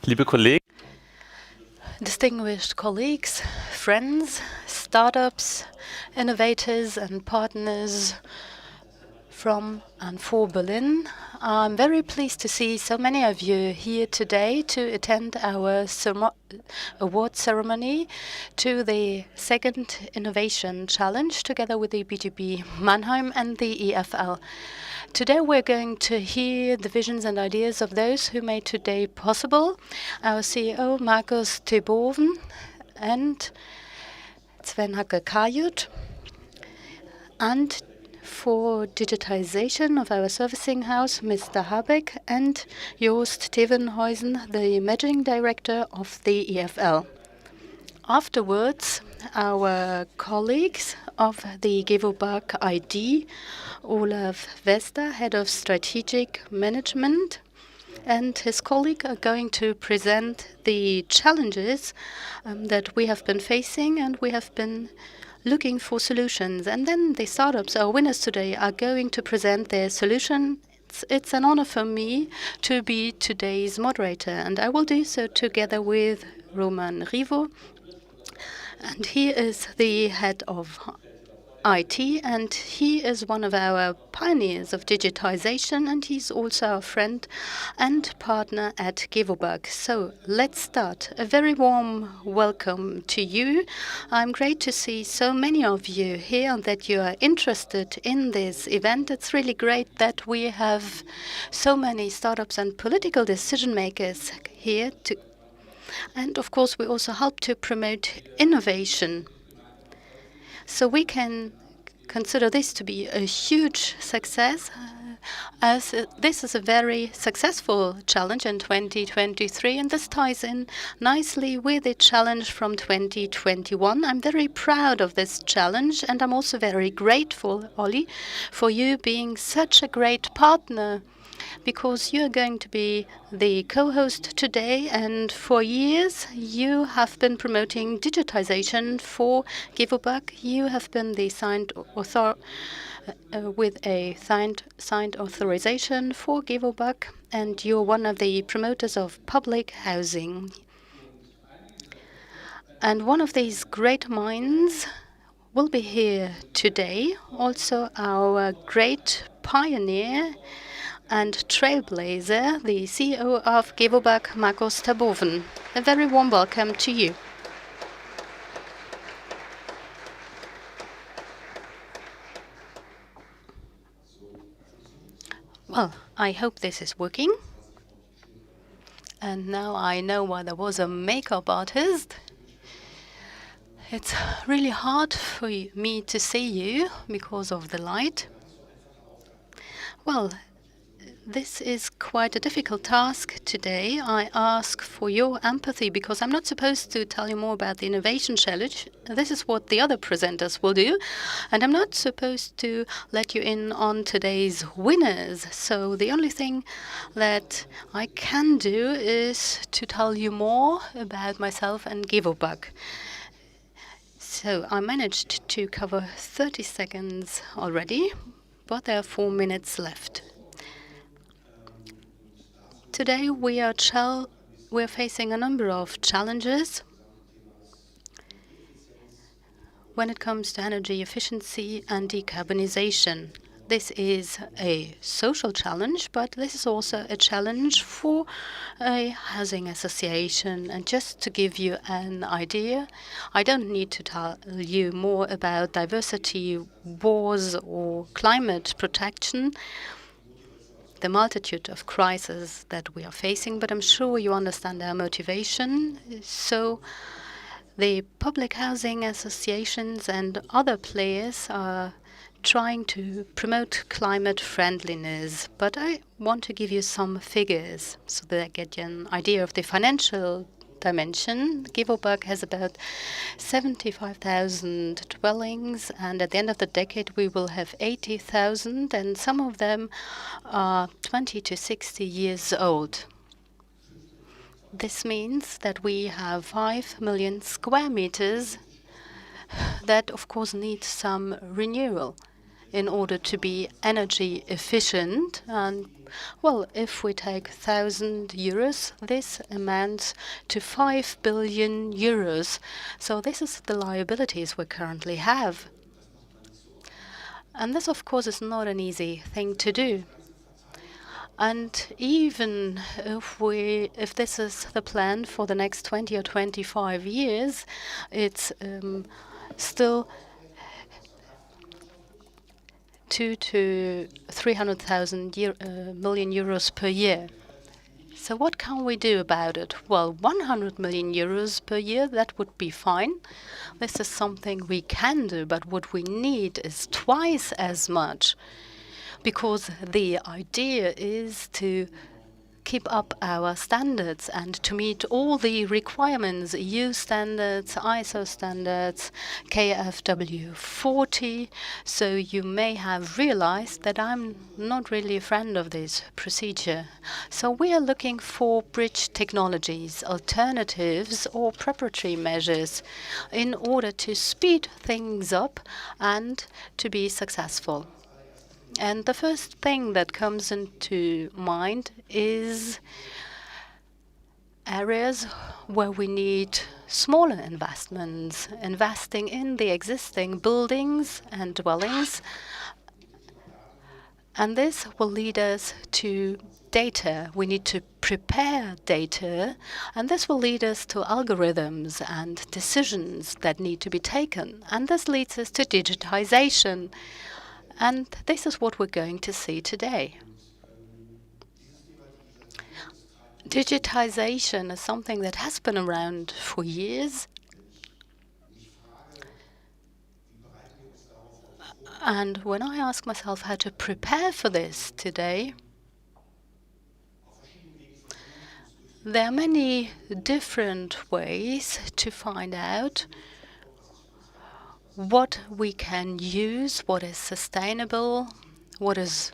Liebe Kollegen, Distinguished colleagues, friends, startups, innovators and partners from and for Berlin, I'm very pleased to see so many of you here today to attend our award ceremony to the second Innovation Challenge together with the GBG Mannheim and the EFL. Today we're going to hear the visions and ideas of those who made today possible. Our CEO Markus Teboven and Sven Hacke-Kajut, and for digitization of our servicing house, Mr. Habeck, and Joost Tevenhuizen, the managing director of the EFL. Afterwards, our colleagues of the Gewobag ID, Olaf Wester, head of strategic management, and his colleague are going to present the challenges that we have been facing, and we have been looking for solutions. And then the startups, our winners today, are going to present their solution. It's an honor for me to be today's moderator, and I will do so together with Roman Rivo. And he is the head of IT, and he is one of our pioneers of digitization, and he's also a friend and partner at Gewobag. So let's start. A very warm welcome to you. I'm great to see so many of you here and that you are interested in this event. It's really great that we have so many startups and political decision makers here and of course we also help to promote innovation. So we can consider this to be a huge success, as this is a very successful challenge in 2023, and this ties in nicely with the challenge from 2021. I'm very proud of this challenge, and I'm also very grateful, Olli, for you being such a great partner, because you're going to be the co-host today, and for years you have been promoting digitization for Gewobag. You have been the signed author with a signed authorization for Gewobag, and you're one of the promoters of public housing. And one of these great minds will be here today, also our great pioneer and trailblazer, the CEO of Gewobag, Markus Teboven. A very warm welcome to you. Well, I hope this is working. And now I know why there was a makeup artist. It's really hard for me to see you because of the light. Well, this is quite a difficult task today. I ask for your empathy because I'm not supposed to tell you more about the Innovation Challenge. This is what the other presenters will do. And I'm not supposed to let you in on today's winners. So the only thing that I can do is to tell you more about myself and Gewobag. So I managed to cover 30 seconds already, but there are 4 minutes left. Today we're facing a number of challenges when it comes to energy efficiency and decarbonization. This is a social challenge, but this is also a challenge for a housing association. And just to give you an idea, I don't need to tell you more about diversity, wars, or climate protection, the multitude of crises that we are facing, but I'm sure you understand our motivation. So the public housing associations and other players are trying to promote climate friendliness, but I want to give you some figures so that I get you an idea of the financial dimension. Gewobag has about 75,000 dwellings, and at the end of the decade we will have 80,000, and some of them are 20 to 60 years old. This means that we have 5 million square meters that of course need some renewal in order to be energy efficient, and Well, if we take 1,000 euros, this amounts to 5 billion euros. So this is the liabilities we currently have. And this, of course, is not an easy thing to do. And even if this is the plan for the next 20 or 25 years, it's still 2 to 300,000 million euros per year. So what can we do about it? Well, 100 million euros per year, that would be fine. This is something we can do, but what we need is twice as much. Because the idea is to keep up our standards and to meet all the requirements, EU standards, ISO standards, KfW 40. So you may have realized that I'm not really a friend of this procedure. So we are looking for bridge technologies, alternatives or preparatory measures in order to speed things up and to be successful. And the first thing that comes into mind is areas where we need smaller investments, investing in the existing buildings and dwellings. And this will lead us to data. We need to prepare data, and this will lead us to algorithms and decisions that need to be taken. And this leads us to digitization. And this is what we're going to see today. Digitization is something that has been around for years. And when I ask myself how to prepare for this today, there are many different ways to find out what we can use, what is sustainable, what is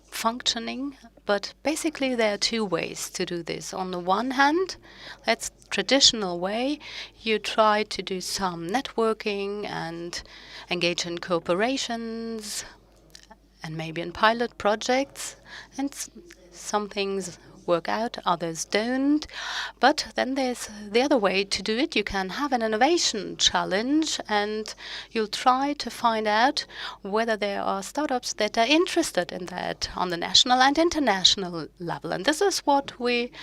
functioning. But basically there are two ways to do this. On the one hand, that's traditional way. You try to do some networking and engage in cooperations and maybe in pilot projects. And some things work out, others don't. But then there's the other way to do it. You can have an innovation challenge and you'll try to find out whether there are startups that are interested in that on the national and international level. And this is what we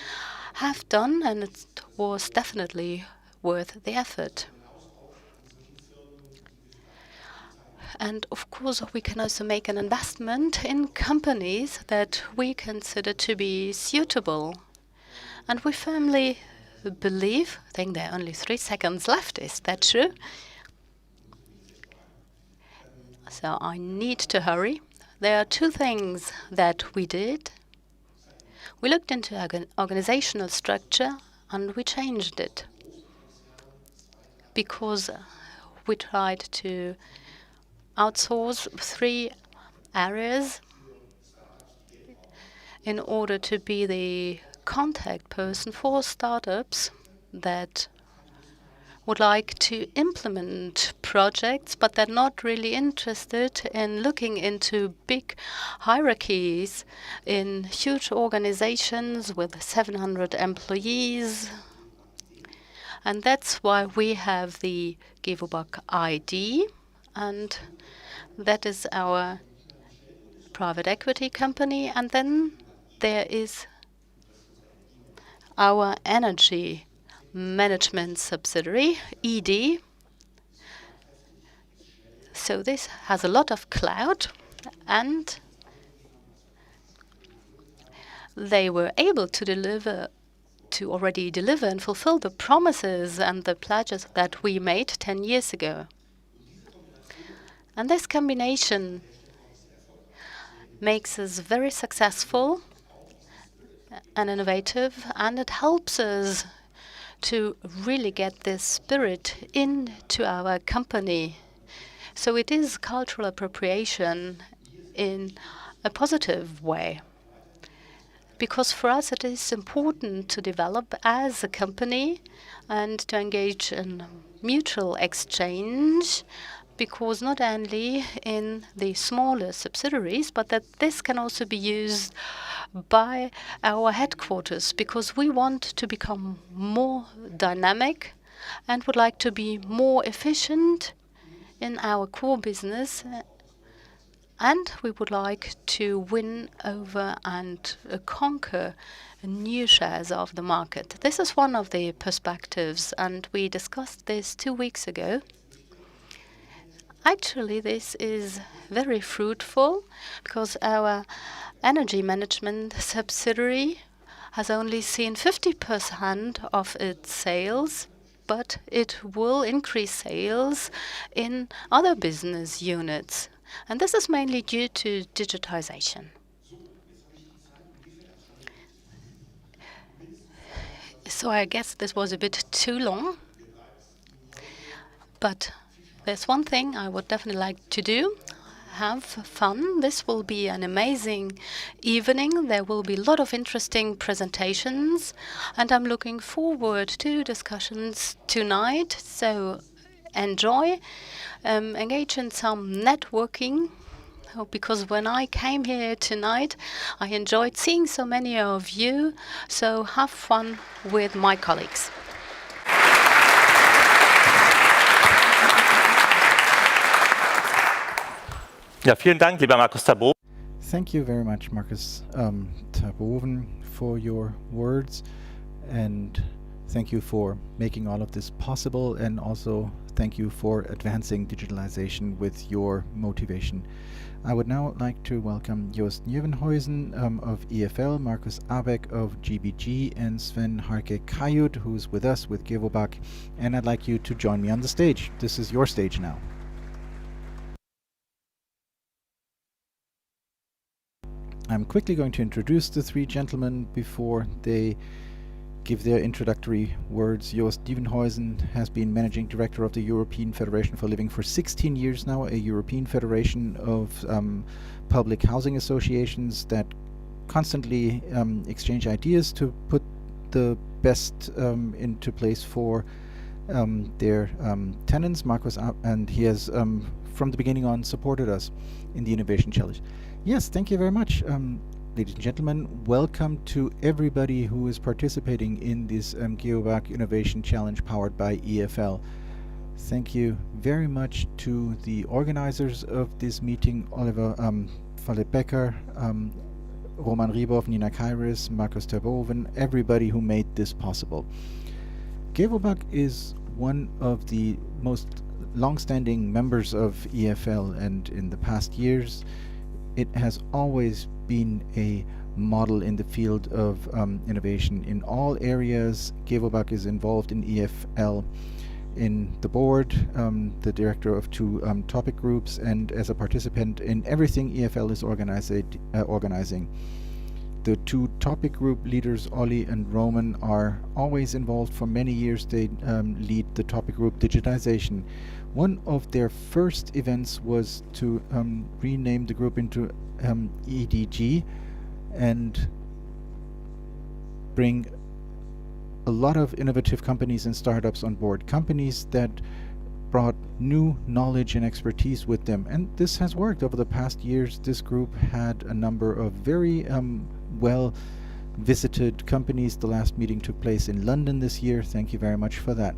have done, and it was definitely worth the effort. And of course, we can also make an investment in companies that we consider to be suitable. And we firmly believe, I think there are only 3 seconds left, is that true? So I need to hurry. There are 2 things that we did. We looked into organizational structure and we changed it. Because we tried to outsource 3 areas in order to be the contact person for startups that would like to implement projects, but they're not really interested in looking into big hierarchies in huge organizations with 700 employees. And that's why we have the Gewobag ID, and that is our private equity company. And then there is our energy management subsidiary, ED. So this has a lot of clout, and they were able to already deliver and fulfill the promises and the pledges that we made 10 years ago. And this combination makes us very successful and innovative, and it helps us to really get this spirit into our company. So it is cultural appropriation in a positive way. Because for us it is important to develop as a company and to engage in mutual exchange because not only in the smaller subsidiaries, but that this can also be used by our headquarters, because we want to become more dynamic and would like to be more efficient in our core business, and we would like to win over and conquer new shares of the market. This is one of the perspectives, and we discussed this 2 weeks ago. Actually, this is very fruitful because our energy management subsidiary has only seen 50% of its sales, but it will increase sales in other business units. And this is mainly due to digitization. So I guess this was a bit too long, but there's one thing I would definitely like to do. Have fun. This will be an amazing evening. There will be a lot of interesting presentations, and I'm looking forward to discussions tonight. So enjoy, engage in some networking, because when I came here tonight, I enjoyed seeing so many of you. So have fun with my colleagues. Ja, vielen Dank, lieber Markus Terboven. Thank you very much, Markus Terboven, for your words, and thank you for making all of this possible, and also thank you for advancing digitalization with your motivation. I would now like to welcome Joost Nieuwenhuizen of EFL, Markus Abeck of GBG, and Sven Harke Kayut, who's with us with Gewobag, and I'd like you to join me on the stage. This is your stage now. I'm quickly going to introduce the three gentlemen before they give their introductory words. Joost Nieuwenhuizen has been Managing Director of the European Federation for Living for 16 years now, a European federation of public housing associations that constantly exchange ideas to put the best into place for their tenants. Markus, and he has from the beginning on supported us in the Innovation Challenge. Yes, thank you very much. Ladies and gentlemen, welcome to everybody who is participating in this Gewobag Innovation Challenge powered by EFL. Thank you very much to the organizers of this meeting, Oliver Philipp-Becker, Roman Rybov, Nina Kairis, Markus Terboven, everybody who made this possible. Gewobag is one of the most long-standing members of EFL, and in the past years it has always been a model in the field of innovation in all areas. Gewobag is involved in EFL in the board, the director of two topic groups, and as a participant in everything EFL is organizing. The two topic group leaders, Olli and Roman, are always involved for many years. They lead the topic group digitization. One of their first events was to rename the group into EDG and bring a lot of innovative companies and startups on board, companies that brought new knowledge and expertise with them. And this has worked over the past years. This group had a number of very well visited companies. The last meeting took place in London this year. Thank you very much for that.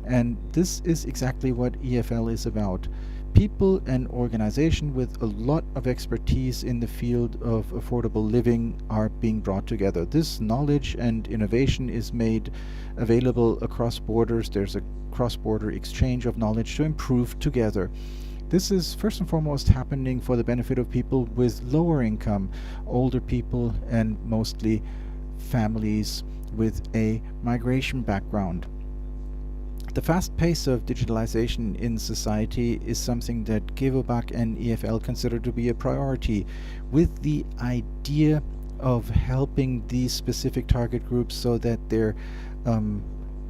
And this is exactly what EFL is about. People and organization with a lot of expertise in the field of affordable living are being brought together. This knowledge and innovation is made available across borders. There's a cross-border exchange of knowledge to improve together. This is first and foremost happening for the benefit of people with lower income, older people, and mostly families with a migration background. The fast pace of digitalization in society is something that Gewobag and EFL consider to be a priority, with the idea of helping these specific target groups so that their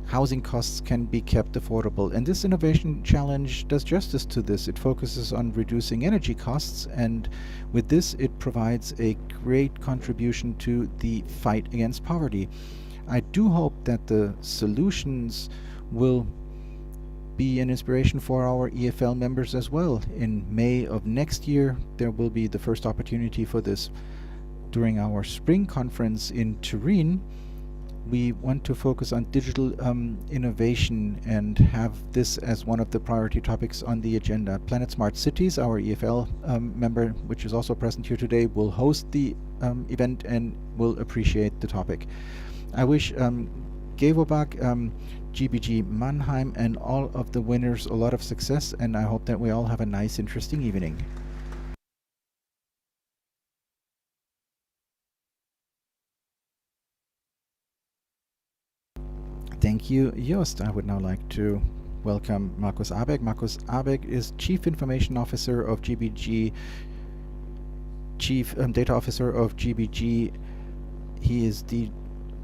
housing costs can be kept affordable. And this innovation challenge does justice to this. It focuses on reducing energy costs, and with this it provides a great contribution to the fight against poverty. I do hope that the solutions will be an inspiration for our EFL members as well. In May of next year, there will be the first opportunity for this. During our spring conference in Turin, we want to focus on digital innovation and have this as one of the priority topics on the agenda. Planet Smart Cities, our EFL member, which is also present here today, will host the event and will appreciate the topic. I wish Gewobag, GBG Mannheim, and all of the winners a lot of success, and I hope that we all have a nice, interesting evening. Thank you, Joost. I would now like to welcome Markus Abeck. Markus Abeck is Chief Information Officer of GBG, Chief Data Officer of GBG. He is the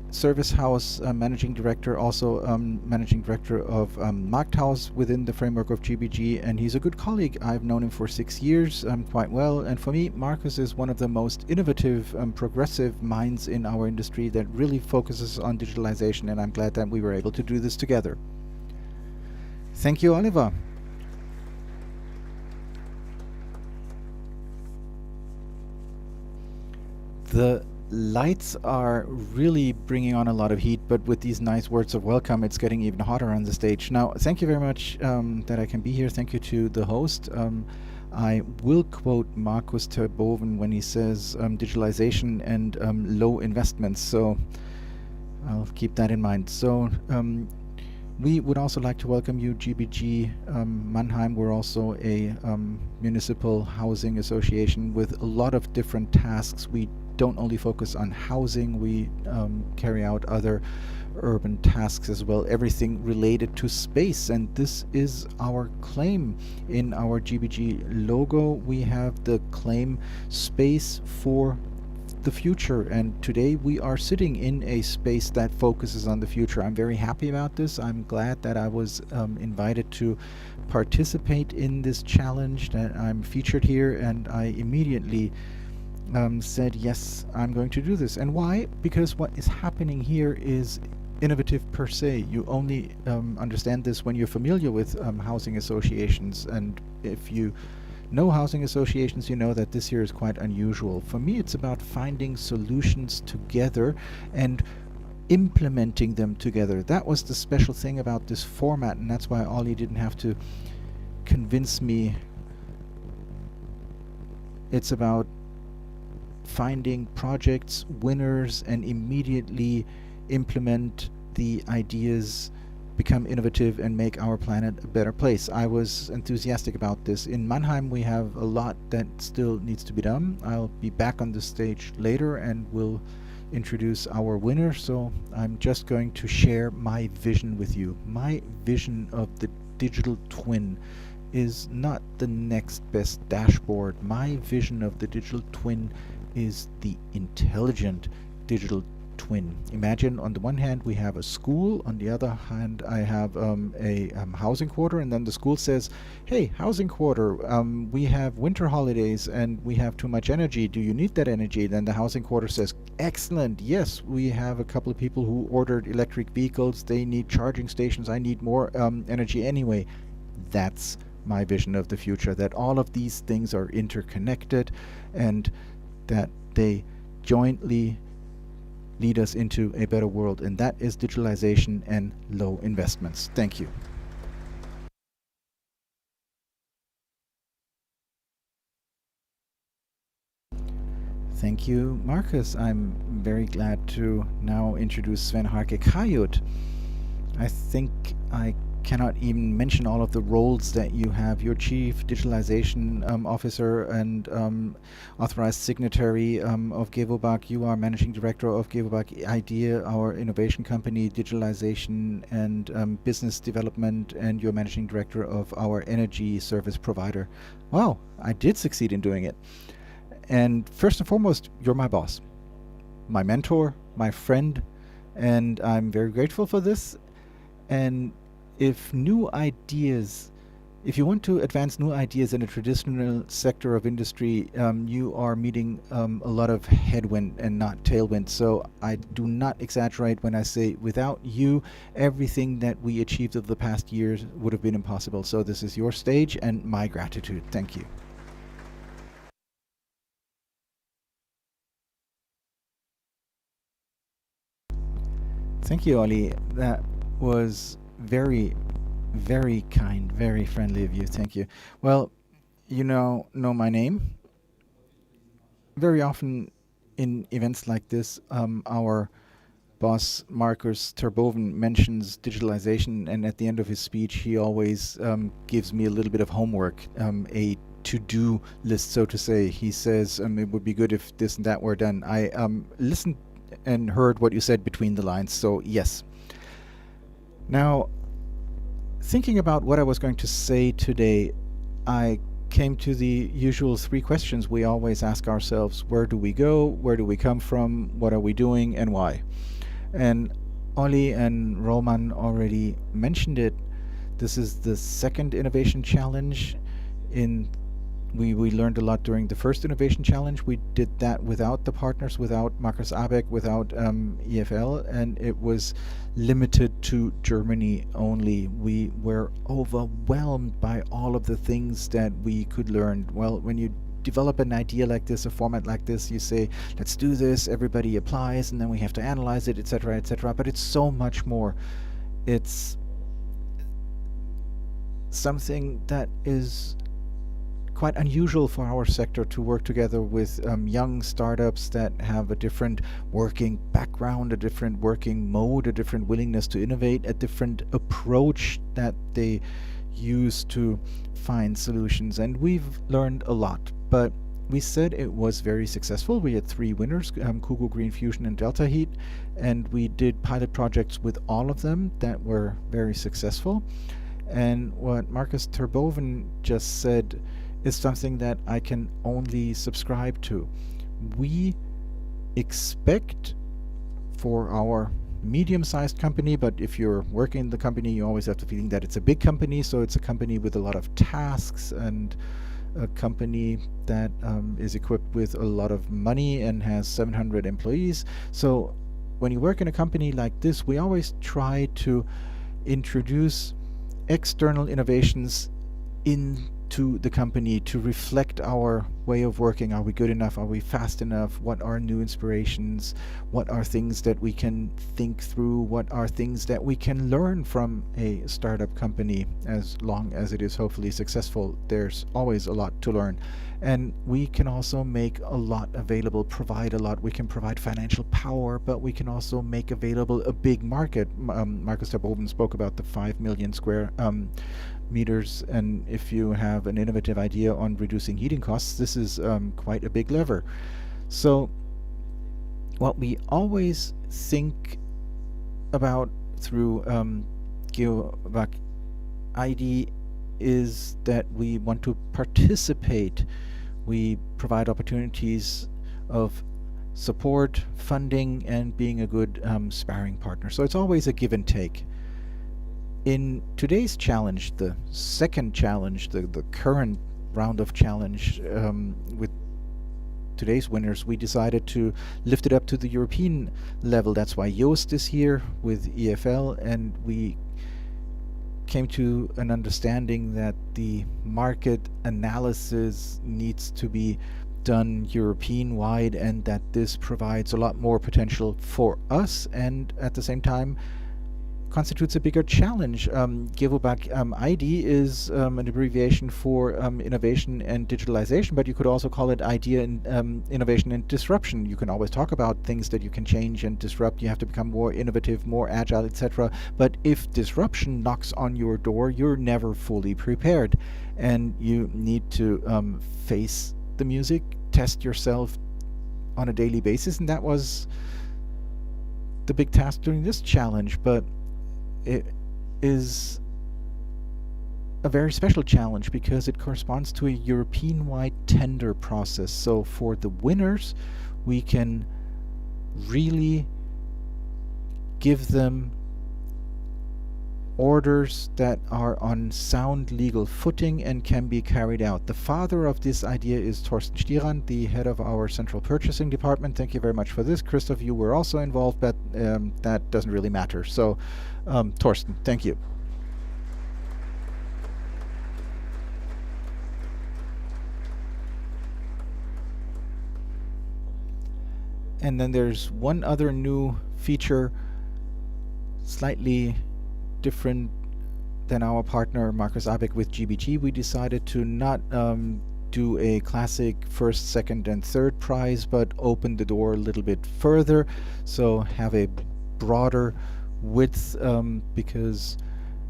Service House Managing Director, also Managing Director of Markthaus within the framework of GBG, and he's a good colleague. I've known him for 6 years quite well, and for me, Markus is one of the most innovative, progressive minds in our industry that really focuses on digitalization, and I'm glad that we were able to do this together. Thank you, Oliver. The lights are really bringing on a lot of heat, but with these nice words of welcome, it's getting even hotter on the stage. Now, thank you very much that I can be here. Thank you to the host. I will quote Markus Terboven when he says digitalization and low investments, so I'll keep that in mind. So we would also like to welcome you, GBG Mannheim. We're also a municipal housing association with a lot of different tasks. We don't only focus on housing, we carry out other urban tasks as well, everything related to space, and this is our claim. In our GBG logo, we have the claim space for the future, and today we are sitting in a space that focuses on the future. I'm very happy about this. I'm glad that I was invited to participate in this challenge, that I'm featured here, and I immediately said, yes, I'm going to do this. And why? Because what is happening here is innovative per se. You only understand this when you're familiar with housing associations, and if you know housing associations, you know that this here is quite unusual. For me, it's about finding solutions together and implementing them together. That was the special thing about this format, and that's why Ollie didn't have to convince me. It's about finding projects, winners, and immediately implement the ideas, become innovative, and make our planet a better place. I was enthusiastic about this. In Mannheim, we have a lot that still needs to be done. I'll be back on the stage later and will introduce our winner, so I'm just going to share my vision with you. My vision of the digital twin is not the next best dashboard. My vision of the digital twin is the intelligent digital twin. Imagine on the one hand we have a school, on the other hand I have a housing quarter, and then the school says, hey, housing quarter, we have winter holidays and we have too much energy. Do you need that energy? Then the housing quarter says, excellent, yes, we have a couple of people who ordered electric vehicles. They need charging stations. I need more energy anyway. That's my vision of the future, that all of these things are interconnected and that they jointly lead us into a better world, and that is digitalization and low investments. Thank you. Thank you, Markus. I'm very glad to now introduce Sven Harke Kajut. I think I cannot even mention all of the roles that you have. You're Chief Digitalization Officer and Authorized Signatory of Gewobag. You are Managing Director of Gewobag Idea, our innovation company, digitalization and business development, and you're Managing Director of our energy service provider. Wow, I did succeed in doing it. And first and foremost, you're my boss, my mentor, my friend, and I'm very grateful for this. And if new ideas If you want to advance new ideas in a traditional sector of industry, you are meeting a lot of headwind and not tailwind. So I do not exaggerate when I say without you, everything that we achieved over the past years would have been impossible. So this is your stage and my gratitude. Thank you. Thank you, Ollie. That was very, very kind, very friendly of you. Thank you. Well, you know my name. Very often in events like this, our boss, Markus Terboven, mentions digitalization, and at the end of his speech, he always gives me a little bit of homework, a to-do list, so to say. He says it would be good if this and that were done. I listened and heard what you said between the lines, so yes. Now, thinking about what I was going to say today, I came to the usual three questions we always ask ourselves. Where do we go? Where do we come from? What are we doing? And why? And Olli and Roman already mentioned it. This is the second innovation challenge. We learned a lot during the first innovation challenge. We did that without the partners, without Markus Abeck, without EFL, and it was limited to Germany only. We were overwhelmed by all of the things that we could learn. Well, when you develop an idea like this, a format like this, you say, let's do this, everybody applies, and then we have to analyze it, etc., etc. But it's so much more. It's something that is quite unusual for our sector, to work together with young startups that have a different working background, a different working mode, a different willingness to innovate, a different approach that they use to find solutions. And we've learned a lot, but we said it was very successful. We had 3 winners, Kugo, Green Fusion, and Delta Heat, and we did pilot projects with all of them that were very successful. And what Markus Terboven just said is something that I can only subscribe to. We expect for our medium-sized company, but if you're working in the company, you always have the feeling that it's a big company, so it's a company with a lot of tasks and a company that is equipped with a lot of money and has 700 employees. So when you work in a company like this, we always try to introduce external innovations into the company to reflect our way of working. Are we good enough? Are we fast enough? What are new inspirations? What are things that we can think through? What are things that we can learn from a startup company? As long as it is hopefully successful, there's always a lot to learn. And we can also make a lot available, provide a lot. We can provide financial power, but we can also make available a big market. Markus Terboven spoke about the 5 million square meters, and if you have an innovative idea on reducing heating costs, this is quite a big lever. So what we always think about through Gewobag ID is that we want to participate. We provide opportunities of support, funding, and being a good sparring partner. So it's always a give and take. In today's challenge, the second challenge, the current round of challenge with today's winners, we decided to lift it up to the European level. That's why Joost is here with EFL, and we came to an understanding that the market analysis needs to be done European-wide, and that this provides a lot more potential for us, and at the same time constitutes a bigger challenge. Gewobag ID is an abbreviation for innovation and digitalization, but you could also call it idea and innovation and disruption. You can always talk about things that you can change and disrupt. You have to become more innovative, more agile, etc. But if disruption knocks on your door, you're never fully prepared, and you need to face the music, test yourself on a daily basis, and that was the big task during this challenge. But it is a very special challenge because it corresponds to a European-wide tender process. So for the winners, we can really give them orders that are on sound legal footing and can be carried out. The father of this idea is Thorsten Stierand, the head of our central purchasing department. Thank you very much for this. Christoph, you were also involved, but that doesn't really matter. So, Thorsten, thank you. And then there's one other new feature, slightly different than our partner Markus Abeck with GBG. We decided to not do a classic first, second, and third prize, but open the door a little bit further, so have a broader width, because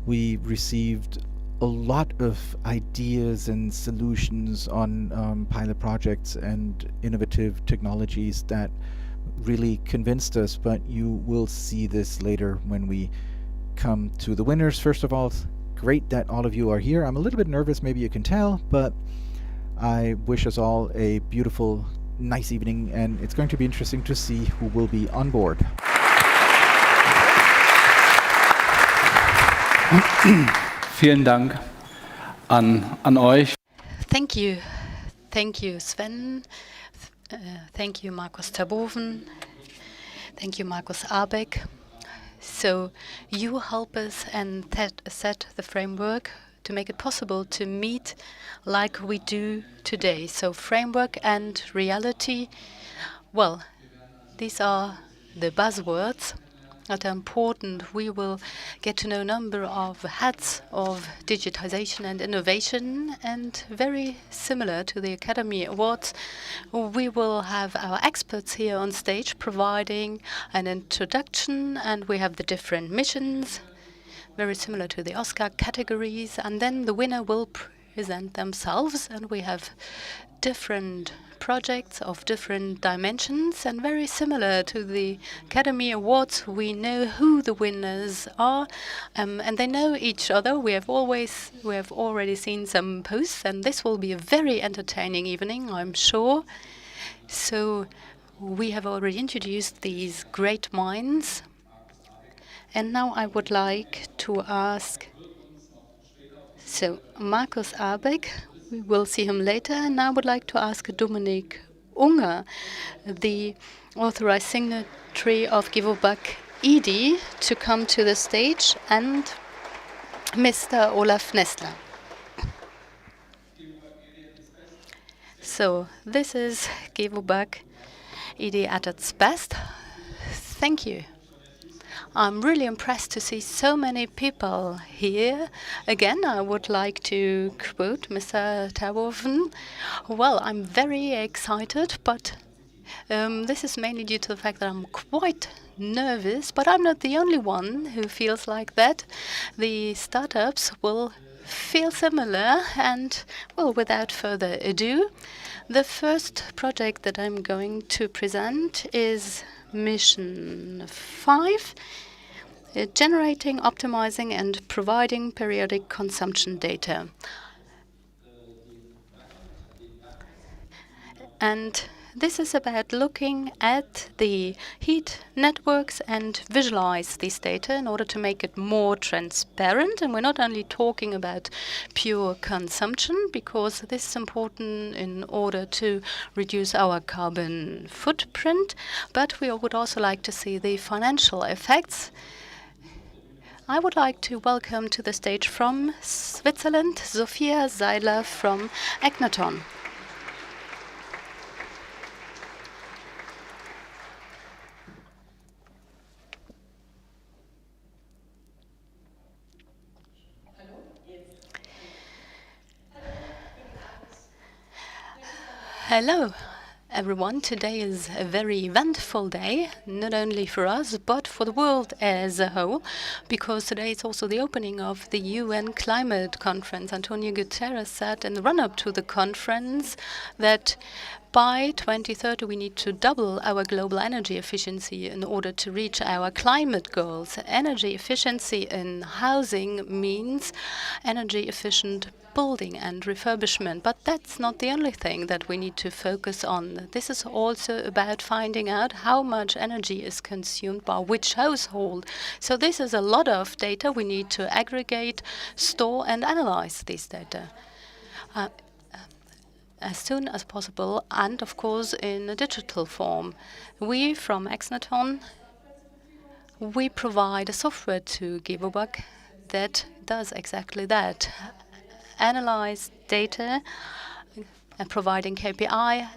we received a lot of ideas and solutions on pilot projects and innovative technologies that really convinced us, but you will see this later when we come to the winners. First of all, it's great that all of you are here. I'm a little bit nervous, maybe you can tell, but I wish us all a beautiful, nice evening, and it's going to be interesting to see who will be on board. Vielen Dank an euch. Thank you. Thank you, Sven. Thank you, Markus Terboven. Thank you, Markus Abeck. So you help us and set the framework to make it possible to meet like we do today. So framework and reality, well, these are the buzzwords that are important. We will get to know a number of hats of digitization and innovation, and very similar to the Academy Awards, we will have our experts here on stage providing an introduction, and we have the different missions, very similar to the Oscar categories, and then the winner will present themselves, and we have different projects of different dimensions, and very similar to the Academy Awards, we know who the winners are, and they know each other. We have already seen some posts, and this will be a very entertaining evening, I'm sure. So we have already introduced these great minds, and now I would like to ask, so Markus Abeck, we will see him later, and I would like to ask Dominik Unger, the authorized signatory of Gewobag ED, to come to the stage, and Mr. Olaf Nestler. So this is Gewobag ED at its best. Thank you. I'm really impressed to see so many people here. Again, I would like to quote Mr. Terboven. Well, I'm very excited, but this is mainly due to the fact that I'm quite nervous, but I'm not the only one who feels like that. The startups will feel similar, and, well, without further ado, the first project that I'm going to present is Mission 5, generating, optimizing, and providing periodic consumption data. And this is about looking at the heat networks and visualize this data in order to make it more transparent. And we're not only talking about pure consumption, because this is important in order to reduce our carbon footprint, but we would also like to see the financial effects. I would like to welcome to the stage from Switzerland, Sophia Seiler from Egnaton. Hello, everyone. Today is a very eventful day, not only for us, but for the world as a whole, because today is also the opening of the UN Climate Conference. Antonio Guterres said in the run-up to the conference that by 2030 we need to double our global energy efficiency in order to reach our climate goals. Energy efficiency in housing means energy efficient building and refurbishment. But that's not the only thing that we need to focus on. This is also about finding out how much energy is consumed by which household. So this is a lot of data we need to aggregate, store and analyze these data as soon as possible, and of course in a digital form. We from Exnaton, we provide a software to Gewobag that does exactly that. Analyze data and providing KPI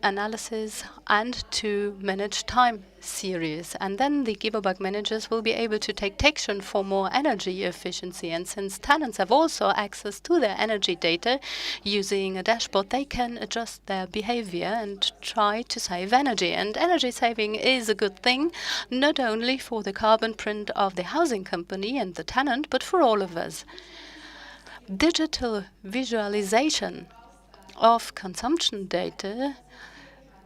analysis and to manage time series. And then the Gewobag managers will be able to take action for more energy efficiency. And since tenants have also access to their energy data using a dashboard, they can adjust their behavior and try to save energy. And energy saving is a good thing, not only for the carbon print of the housing company and the tenant, but for all of us. Digital visualization of consumption data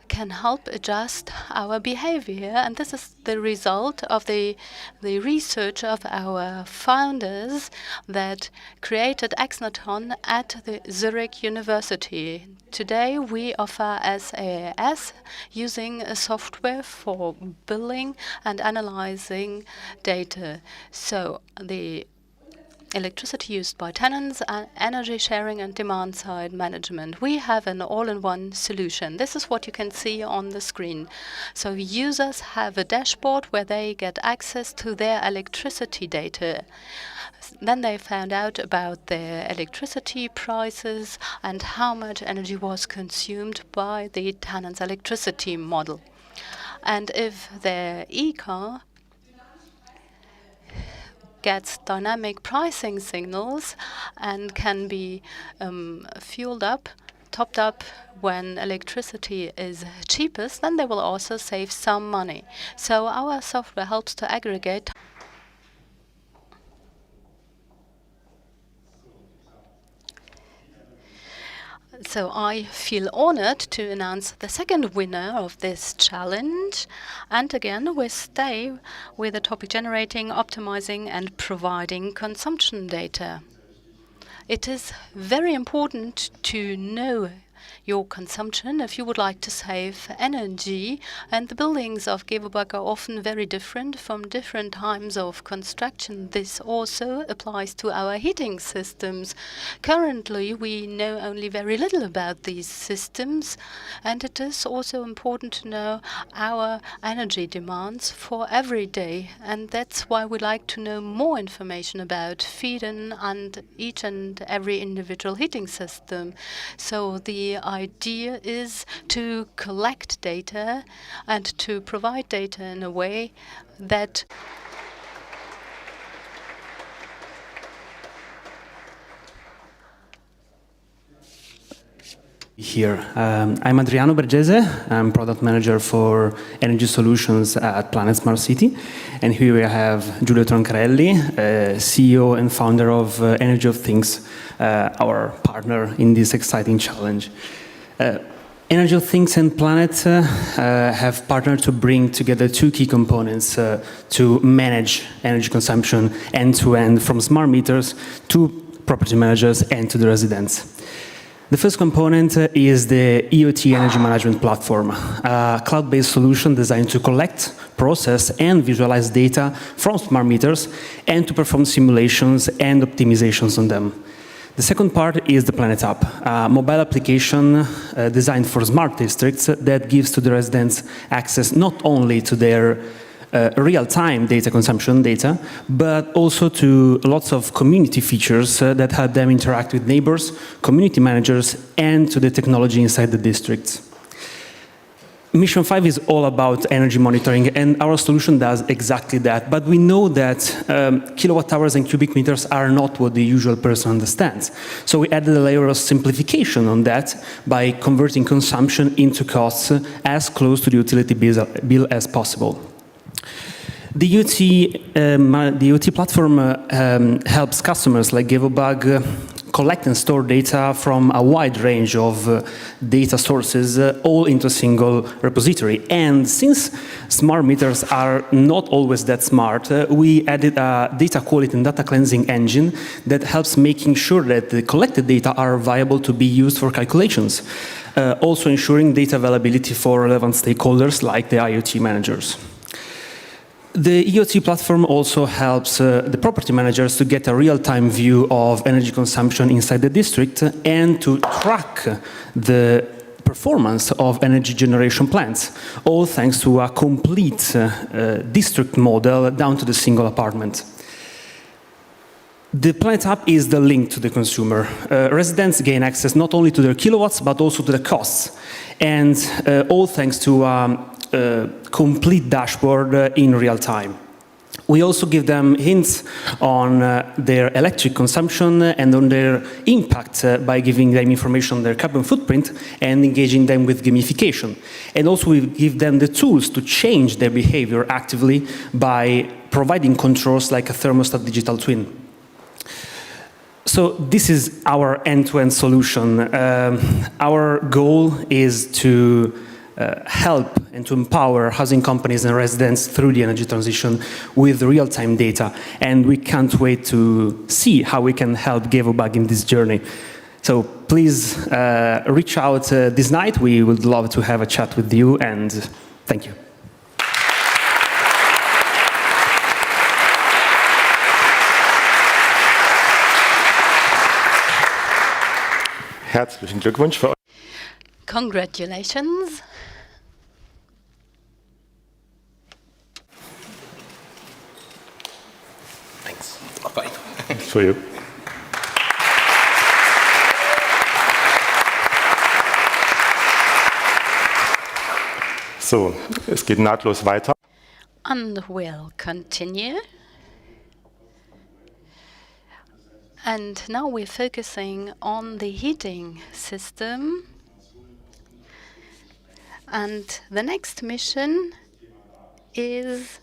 can help adjust our behavior, and this is the result of the research of our founders that created Exnaton at the Zurich University. Today we offer SaaS using a software for billing and analyzing data. So the electricity used by tenants, energy sharing and demand side management. We have an all-in-one solution. This is what you can see on the screen. So users have a dashboard where they get access to their electricity data. Then they found out about their electricity prices and how much energy was consumed by the tenant's electricity model. And if their e-car gets dynamic pricing signals and can be fueled up, topped up when electricity is cheapest, then they will also save some money. So our software helps to aggregate. So I feel honored to announce the second winner of this challenge. And again, we stay with the topic generating, optimizing and providing consumption data. It is very important to know your consumption if you would like to save energy, and the buildings of Gewobag are often very different from different times of construction. This also applies to our heating systems. Currently we know only very little about these systems, and it is also important to know our energy demands for every day, and that's why we like to know more information about feed-in and each and every individual heating system. So the idea is to collect data and to provide data in a way that here. I'm Adriano Bergese. I'm product manager for energy solutions at Planet Smart City. And here we have Giulio Troncarelli, CEO and founder of Energy of Things, our partner in this exciting challenge. Energy of Things and Planet have partnered to bring together two key components to manage energy consumption end-to-end, from smart meters to property managers and to the residents. The first component is the EOT Energy Management Platform, a cloud-based solution designed to collect, process, and visualize data from smart meters and to perform simulations and optimizations on them. The second part is the Planet App, a mobile application designed for smart districts that gives to the residents access not only to their real-time data consumption data, but also to lots of community features that help them interact with neighbors, community managers, and to the technology inside the districts. Mission 5 is all about energy monitoring, and our solution does exactly that. But we know that kilowatt hours and cubic meters are not what the usual person understands. So we added a layer of simplification on that by converting consumption into costs as close to the utility bill as possible. The EOT platform helps customers like Gewobag collect and store data from a wide range of data sources, all into a single repository. And since smart meters are not always that smart, we added a data quality and data cleansing engine that helps making sure that the collected data are viable to be used for calculations, also ensuring data availability for relevant stakeholders like the IoT managers. The EOT platform also helps the property managers to get a real-time view of energy consumption inside the district and to track the performance of energy generation plants, all thanks to a complete district model down to the single apartment. The Planet App is the link to the consumer. Residents gain access not only to their kilowatts, but also to the costs, and all thanks to complete dashboard in real time. We also give them hints on their electric consumption and on their impact by giving them information on their carbon footprint and engaging them with gamification. And also we give them the tools to change their behavior actively by providing controls like a thermostat digital twin. So this is our end-to-end solution. Our goal is to help and to empower housing companies and residents through the energy transition with real-time data. And we can't wait to see how we can help Gewobag in this journey. So please reach out this night. We would love to have a chat with you, and thank you. Herzlichen Glückwunsch für euch. Congratulations. Thanks. Bye. For you. So, es geht nahtlos weiter. And we'll continue. And now we're focusing on the heating system. And the next mission is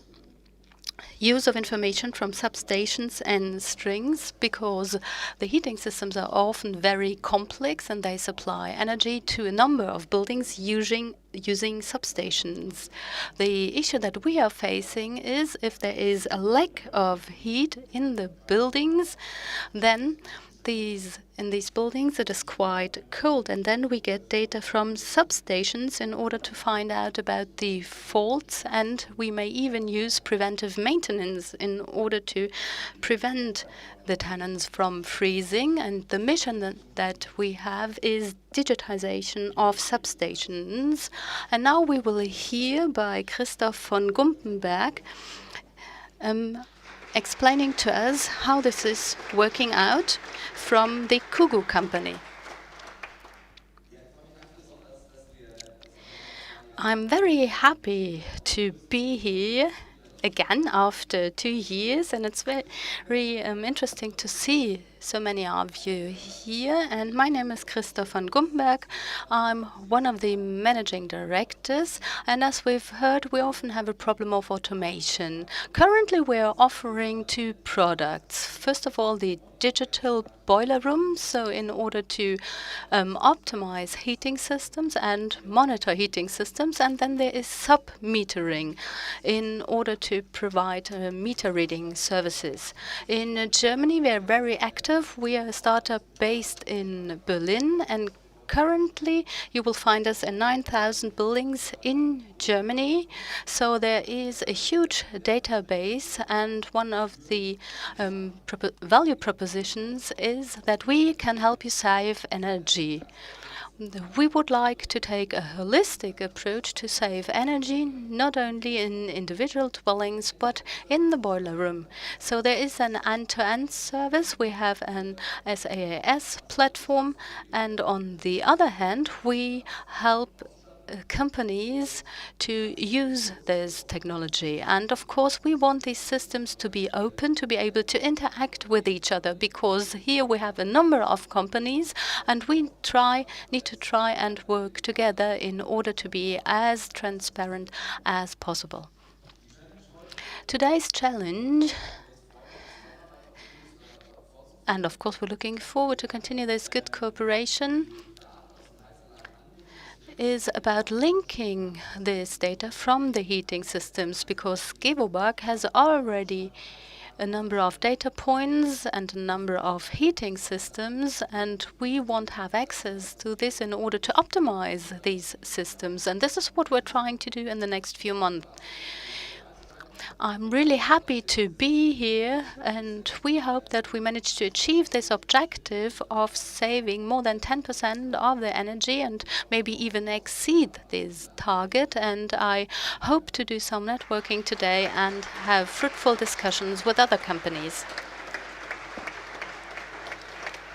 use of information from substations and strings, because the heating systems are often very complex and they supply energy to a number of buildings using substations. The issue that we are facing is if there is a lack of heat in the buildings, then in these buildings it is quite cold, and then we get data from substations in order to find out about the faults, and we may even use preventive maintenance in order to prevent the tenants from freezing. And the mission that we have is digitization of substations. And now we will hear by Christoph von Gumpenberg explaining to us how this is working out from the Kugu company. I'm very happy to be here again after 2 years, and it's very interesting to see so many of you here. And my name is Christoph von Gumpenberg. I'm one of the managing directors, and as we've heard, we often have a problem of automation. Currently, we're offering 2 products. First of all, the digital boiler room, so in order to optimize heating systems and monitor heating systems, and then there is sub-metering in order to provide meter reading services. In Germany, we are very active. We are a startup based in Berlin, and currently you will find us in 9,000 buildings in Germany. So there is a huge database, and one of the value propositions is that we can help you save energy. We would like to take a holistic approach to save energy, not only in individual dwellings, but in the boiler room. So there is an end-to-end service. We have an SaaS platform, and on the other hand, we help companies to use this technology. And of course, we want these systems to be open, to be able to interact with each other, because here we have a number of companies, and we need to try and work together in order to be as transparent as possible. Today's challenge And of course, we're looking forward to continue this good cooperation, is about linking this data from the heating systems, because Gewobag has already a number of data points and a number of heating systems, and we want to have access to this in order to optimize these systems. And this is what we're trying to do in the next few months. I'm really happy to be here, and we hope that we manage to achieve this objective of saving more than 10% of the energy and maybe even exceed this target. And I hope to do some networking today and have fruitful discussions with other companies.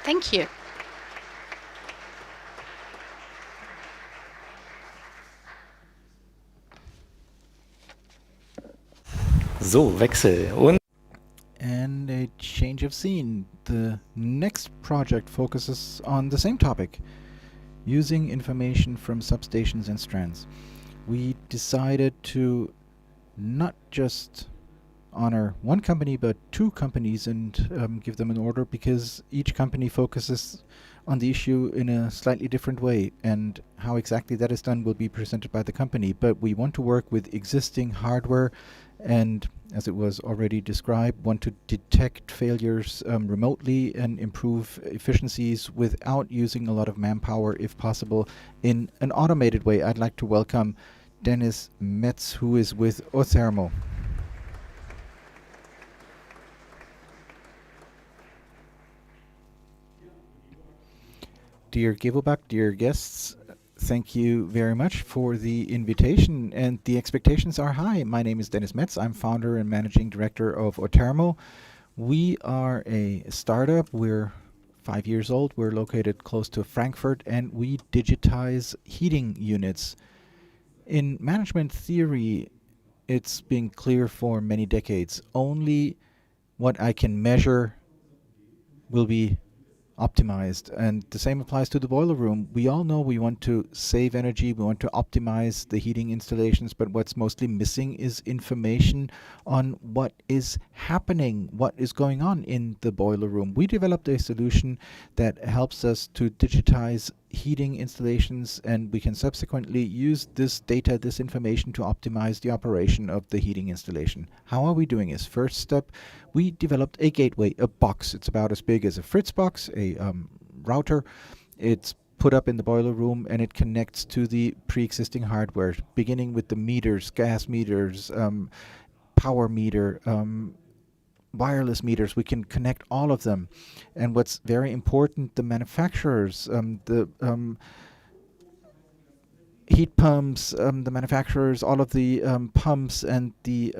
Thank you. So, Wechsel. Und And a change of scene. The next project focuses on the same topic, using information from substations and strands. We decided to not just honor one company, but two companies, and give them an order, because each company focuses on the issue in a slightly different way, and how exactly that is done will be presented by the company. But we want to work with existing hardware, and as it was already described, want to detect failures remotely and improve efficiencies without using a lot of manpower, if possible, in an automated way. I'd like to welcome Dennis Metz, who is with Othermo. Dear Gewobag, dear guests, thank you very much for the invitation, and the expectations are high. My name is Dennis Metz. I'm founder and managing director of Othermo. We are a startup. We're 5 years old. We're located close to Frankfurt, and we digitize heating units. In management theory, it's been clear for many decades. Only what I can measure will be optimized, and the same applies to the boiler room. We all know we want to save energy, we want to optimize the heating installations, but what's mostly missing is information on what is happening, what is going on in the boiler room. We developed a solution that helps us to digitize heating installations, and we can subsequently use this data, this information, to optimize the operation of the heating installation. How are we doing this? First step, we developed a gateway, a box. It's about as big as a Fritz box, a router. It's put up in the boiler room, and it connects to the pre-existing hardware, beginning with the meters, gas meters, power meter, wireless meters. We can connect all of them. And what's very important, the manufacturers, the heat pumps, the manufacturers, all of the pumps and the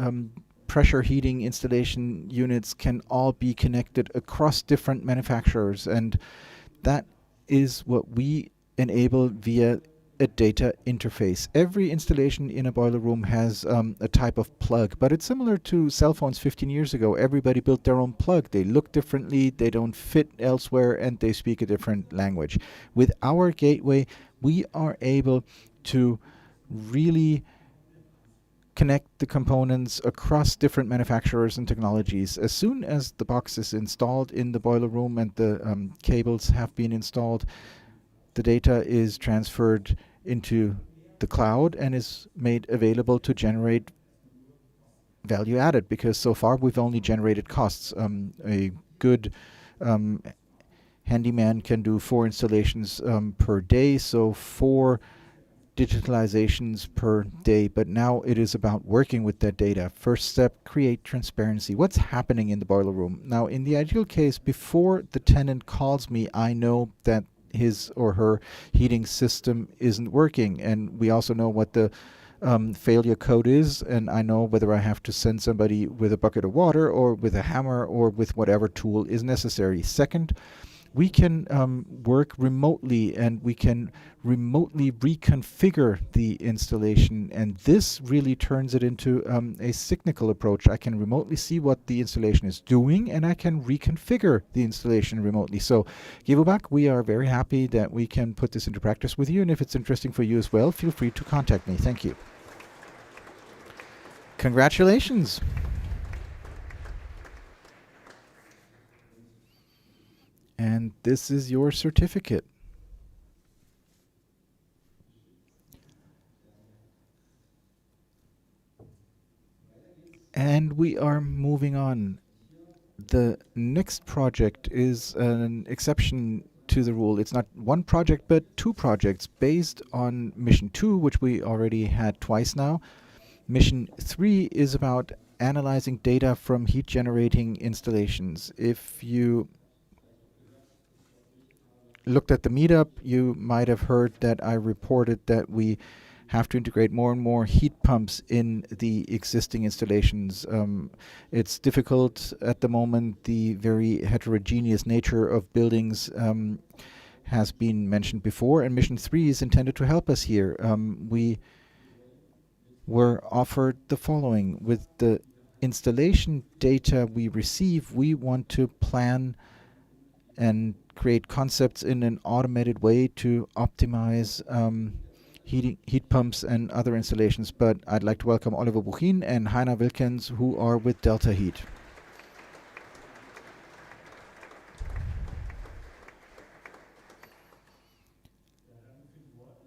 pressure heating installation units can all be connected across different manufacturers, and that is what we enable via a data interface. Every installation in a boiler room has a type of plug, but it's similar to cell phones 15 years ago. Everybody built their own plug. They look differently, they don't fit elsewhere, and they speak a different language. With our gateway, we are able to really connect the components across different manufacturers and technologies. As soon as the box is installed in the boiler room and the cables have been installed, the data is transferred into the cloud and is made available to generate value added, because so far we've only generated costs. A good handyman can do 4 installations per day, so 4 digitalizations per day, but now it is about working with that data. First step, create transparency. What's happening in the boiler room? Now, in the ideal case, before the tenant calls me, I know that his or her heating system isn't working, and we also know what the failure code is, and I know whether I have to send somebody with a bucket of water or with a hammer or with whatever tool is necessary. Second, we can work remotely, and we can remotely reconfigure the installation, and this really turns it into a cyclical approach. I can remotely see what the installation is doing, and I can reconfigure the installation remotely. So, Gewobag, we are very happy that we can put this into practice with you, and if it's interesting for you as well, feel free to contact me. Thank you. Congratulations. this is your certificate. And we are moving on. The next project is an exception to the rule. It's not one project, but two projects based on Mission 2, which we already had twice now. Mission 3 is about analyzing data from heat generating installations. If you looked at the meetup, you might have heard that I reported that we have to integrate more and more heat pumps in the existing installations. It's difficult at the moment. The very heterogeneous nature of buildings has been mentioned before, and Mission 3 is intended to help us here. We were offered the following. With the installation data we receive, we want to plan and create concepts in an automated way to optimize heat pumps and other installations. But I'd like to welcome Oliver Buchin and Heiner Wilkens, who are with Delta Heat.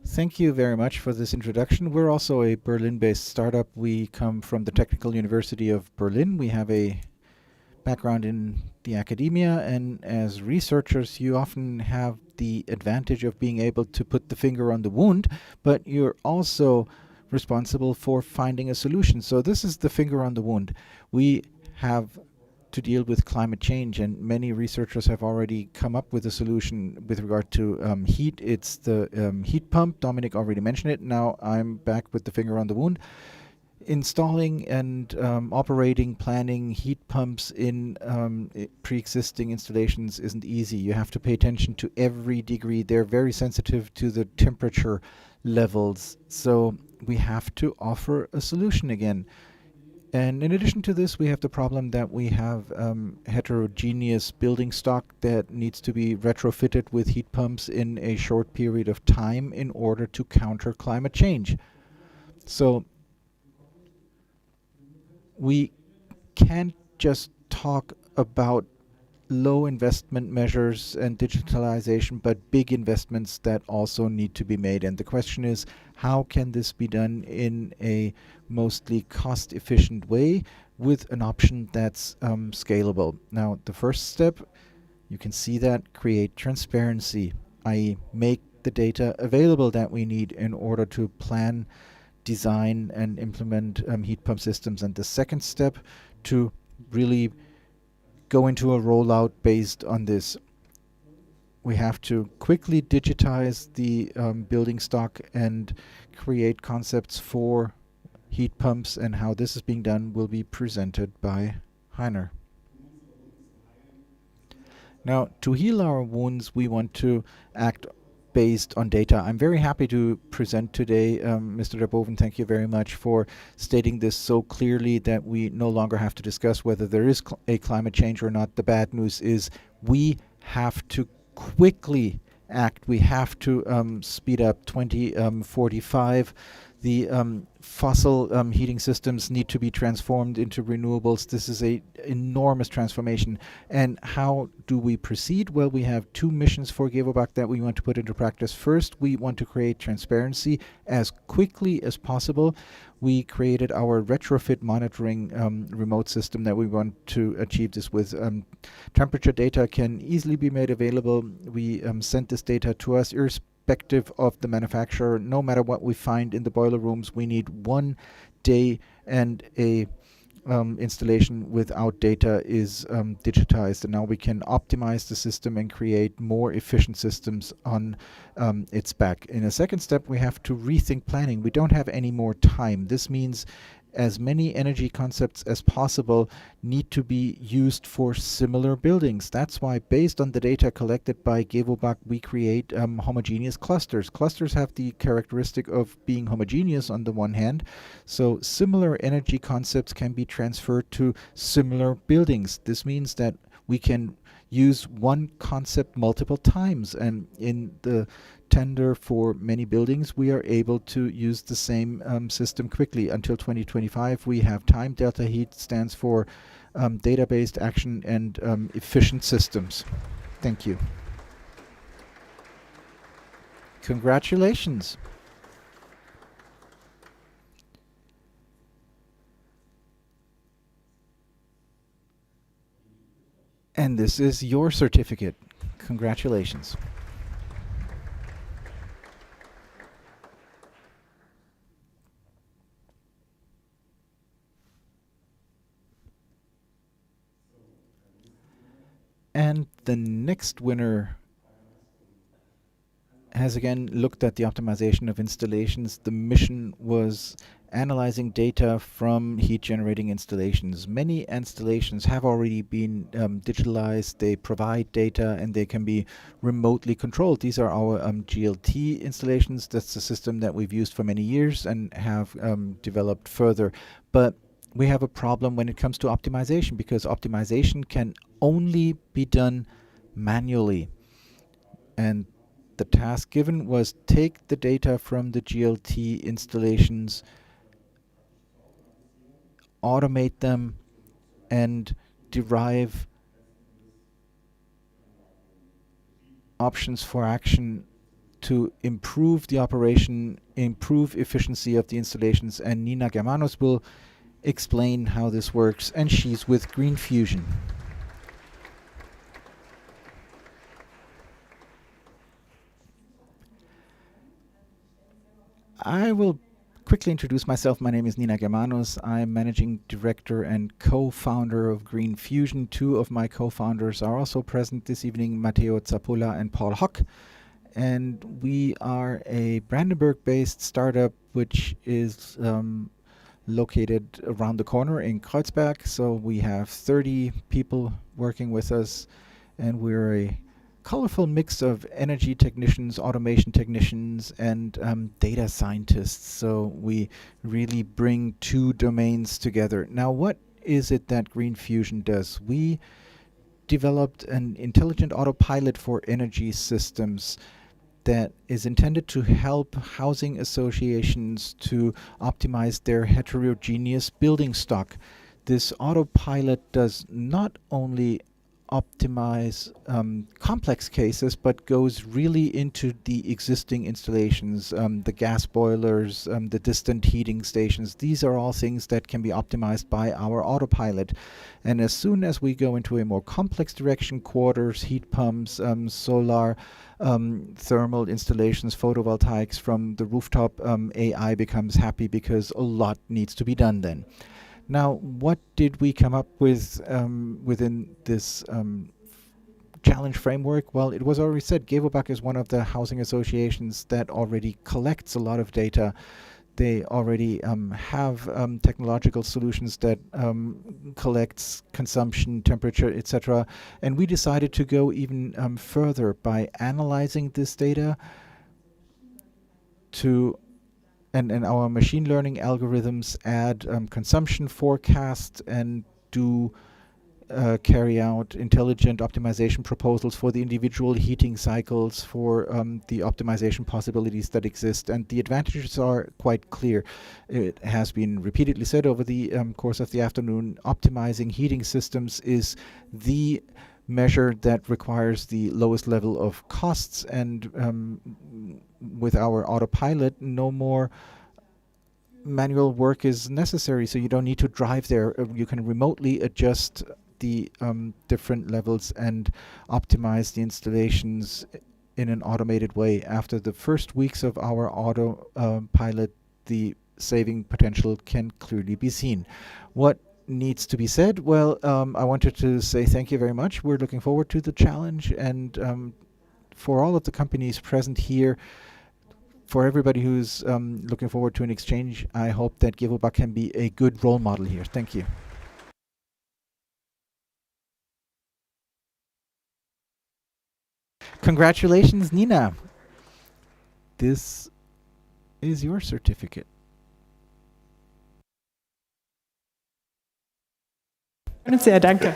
Thank you very much for this introduction. We're also a Berlin-based startup. We come from the Technical University of Berlin. We have a background in the academia, and as researchers you often have the advantage of being able to put the finger on the wound, but you're also responsible for finding a solution. So this is the finger on the wound. We have to deal with climate change, and many researchers have already come up with a solution with regard to heat. It's the heat pump. Dominic already mentioned it. Now I'm back with the finger on the wound. Installing and operating, planning heat pumps in pre-existing installations isn't easy. You have to pay attention to every degree. They're very sensitive to the temperature levels. So we have to offer a solution again. And in addition to this, we have the problem that we have heterogeneous building stock that needs to be retrofitted with heat pumps in a short period of time in order to counter climate change. So we can't just talk about low investment measures and digitalization, but big investments that also need to be made. And the question is, how can this be done in a mostly cost-efficient way with an option that's scalable? Now, the first step, you can see that, create transparency, i.e. make the data available that we need in order to plan, design and implement heat pump systems. And the second step, to really go into a rollout based on this. We have to quickly digitize the building stock and create concepts for heat pumps, and how this is being done will be presented by Heiner. Now, to heal our wounds, we want to act based on data. I'm very happy to present today, Mr. Reboven, thank you very much for stating this so clearly that we no longer have to discuss whether there is a climate change or not. The bad news is we have to quickly act. We have to speed up. 2045. The fossil heating systems need to be transformed into renewables. This is an enormous transformation. And how do we proceed? Well, we have two missions for Gewobag that we want to put into practice. First, we want to create transparency as quickly as possible. We created our retrofit monitoring remote system that we want to achieve this with. Temperature data can easily be made available. We sent this data to us irrespective of the manufacturer. No matter what we find in the boiler rooms, we need 1 day, and a installation without data is digitized, and now we can optimize the system and create more efficient systems on its back. In a second step, we have to rethink planning. We don't have any more time. This means as many energy concepts as possible need to be used for similar buildings. That's why, based on the data collected by Gewobag, we create homogeneous clusters. Clusters have the characteristic of being homogeneous on the one hand, so similar energy concepts can be transferred to similar buildings. This means that we can use one concept multiple times, and in the tender for many buildings, we are able to use the same system quickly. Until 2025, we have time. Delta Heat stands for data-based action and efficient systems. Thank you. Congratulations. And this is your certificate. Congratulations. And the next winner has again looked at the optimization of installations. The mission was analyzing data from heat generating installations. Many installations have already been digitalized. They provide data and they can be remotely controlled. These are our GLT installations. That's a system that we've used for many years and have developed further. But we have a problem when it comes to optimization, because optimization can only be done manually. And the task given was take the data from the GLT installations, automate them, and derive options for action to improve the operation, improve efficiency of the installations. And Nina Germanos will explain how this works, and she's with Green Fusion. I will quickly introduce myself. My name is Nina Germanos. I'm managing director and co-founder of Green Fusion. Two of my co-founders are also present this evening, Matteo Zappola and Paul Hock. And we are a Brandenburg-based startup which is located around the corner in Kreuzberg. So we have 30 people working with us, and we're a colorful mix of energy technicians, automation technicians, and data scientists. So we really bring two domains together. Now, what is it that Green Fusion does? We developed an intelligent autopilot for energy systems that is intended to help housing associations to optimize their heterogeneous building stock. This autopilot does not only optimize complex cases, but goes really into the existing installations, the gas boilers, the distant heating stations. These are all things that can be optimized by our autopilot. And as soon as we go into a more complex direction, quarters, heat pumps, solar, thermal installations, photovoltaics from the rooftop, AI becomes happy because a lot needs to be done then. Now, what did we come up with within this challenge framework? Well, it was already said, Gewobag is one of the housing associations that already collects a lot of data. They already have technological solutions that collects consumption, temperature, etc. And we decided to go even further by analyzing this data to and our machine learning algorithms add consumption forecast and do carry out intelligent optimization proposals for the individual heating cycles, for the optimization possibilities that exist. And the advantages are quite clear. It has been repeatedly said over the course of the afternoon, optimizing heating systems is the measure that requires the lowest level of costs, and with our autopilot, no more manual work is necessary, so you don't need to drive there. You can remotely adjust the different levels and optimize the installations in an automated way. After the first weeks of our autopilot, the saving potential can clearly be seen. What needs to be said? Well, I wanted to say thank you very much. We're looking forward to the challenge, and for all of the companies present here, for everybody who's looking forward to an exchange, I hope that Gewobag can be a good role model here. Thank you. Congratulations, Nina. This is your certificate. Sehr, danke.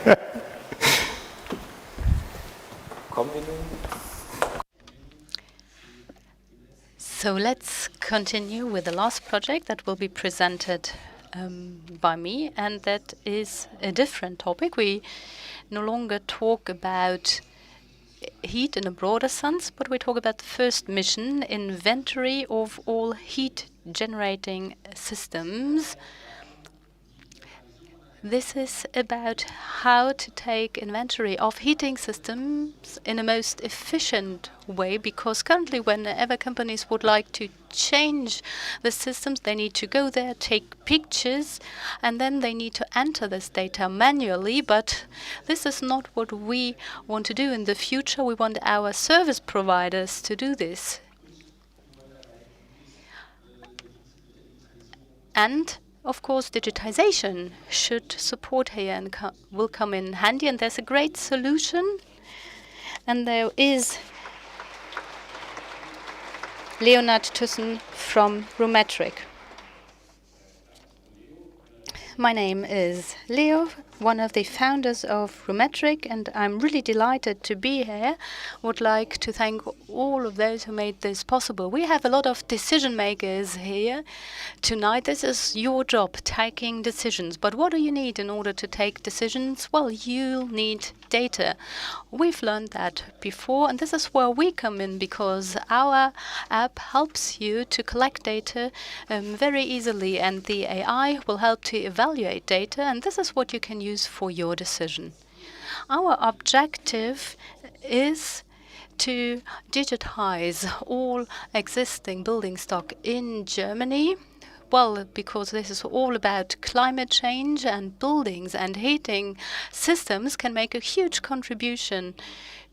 So let's continue with the last project that will be presented by me, and that is a different topic. We no longer talk about heat in a broader sense, but we talk about the first mission, inventory of all heat generating systems. This is about how to take inventory of heating systems in a most efficient way, because currently whenever companies would like to change the systems, they need to go there, take pictures, and then they need to enter this data manually. But this is not what we want to do in the future. We want our service providers to do this. And of course, digitization should support here and will come in handy. And there's a great solution. And there is Leonard Thyssen from Rumetric. My name is Leo, one of the founders of Rumetric, and I'm really delighted to be here. Would like to thank all of those who made this possible. We have a lot of decision makers here tonight. This is your job, taking decisions. But what do you need in order to take decisions? Well, you'll need data. We've learned that before, and this is where we come in, because our app helps you to collect data very easily, and the AI will help to evaluate data, and this is what you can use for your decision. Our objective is to digitize all existing building stock in Germany. Well, because this is all about climate change, and buildings and heating systems can make a huge contribution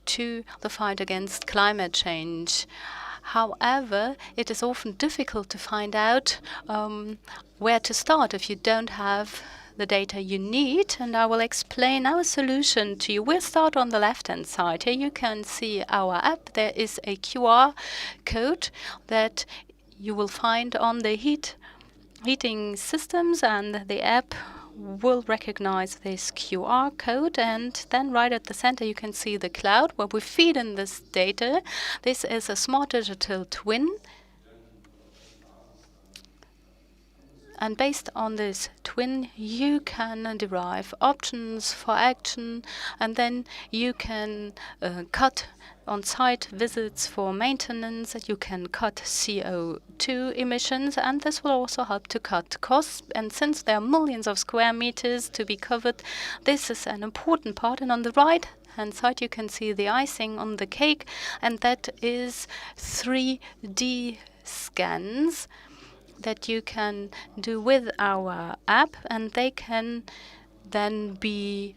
to the fight against climate change. However, it is often difficult to find out where to start if you don't have the data you need, and I will explain our solution to you. We'll start on the left-hand side. Here you can see our app. There is a QR code that you will find on the heating systems, and the app will recognize this QR code. And then right at the center you can see the cloud where we feed in this data. This is a smart digital twin. And based on this twin, you can derive options for action, and then you can cut on-site visits for maintenance, you can cut CO2 emissions, and this will also help to cut costs. And since there are millions of square meters to be covered, this is an important part. And on the right-hand side, you can see the icing on the cake, and that is 3D scans that you can do with our app, and they can then be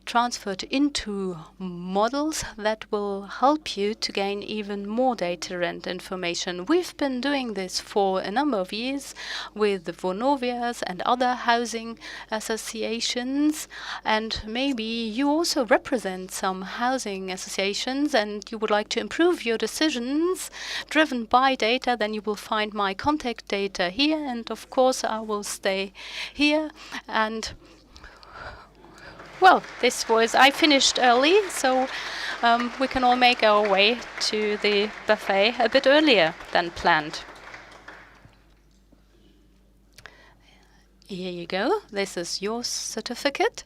transferred into models that will help you to gain even more data and information. We've been doing this for a number of years with the Vonovias and other housing associations, and maybe you also represent some housing associations and you would like to improve your decisions driven by data. Then you will find my contact data here, and of course I will stay here. And well, I finished early, so we can all make our way to the buffet a bit earlier than planned. Here you go. This is your certificate.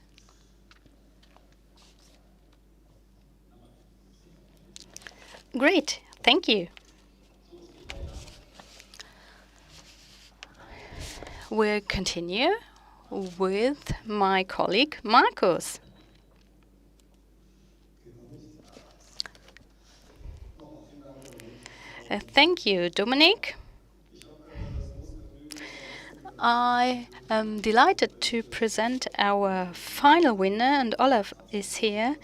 Great, thank you. We'll continue with my colleague Markus. Thank you, Dominic. I am delighted to present our final winner, and Olaf is here,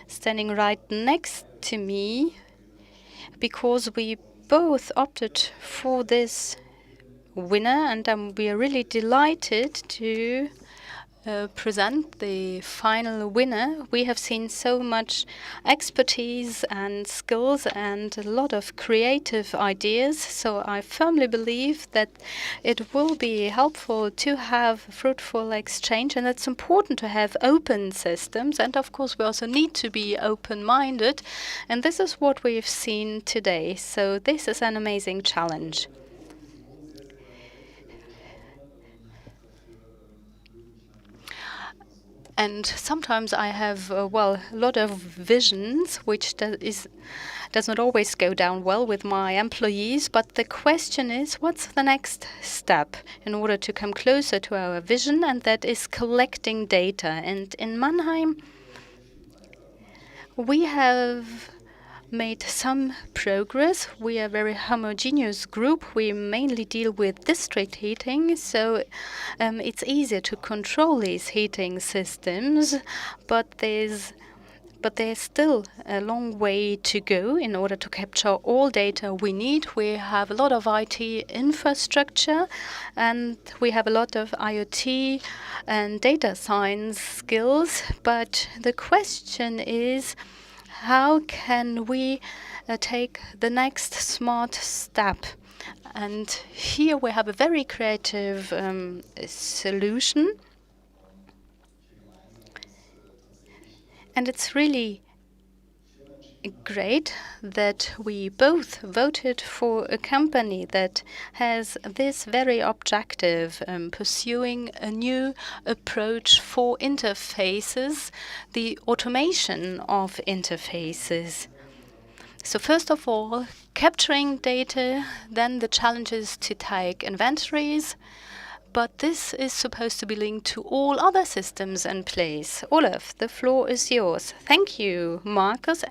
standing right next to me, because we both opted for this winner, and we are really delighted to present the final winner. We have seen so much expertise and skills and a lot of creative ideas, so I firmly believe that it will be helpful to have fruitful exchange, and it's important to have open systems, and of course we also need to be open-minded, and this is what we've seen today. So this is an amazing challenge. And sometimes I have, well, a lot of visions, which does not always go down well with my employees. But the question is, what's the next step in order to come closer to our vision? And that is collecting data. And in Mannheim, we have made some progress. We are a very homogeneous group. We mainly deal with district heating, so it's easier to control these heating systems, but there's still a long way to go in order to capture all data we need. We have a lot of IT infrastructure, and we have a lot of IoT and data science skills, but the question is, how can we take the next smart step? And here we have a very creative solution. And it's really great that we both voted for a company that has this very objective, pursuing a new approach for interfaces, the automation of interfaces. So first of all, capturing data, then the challenge is to take inventories, but this is supposed to be linked to all other systems in place. Olaf, the floor is yours. Thank you, Markus.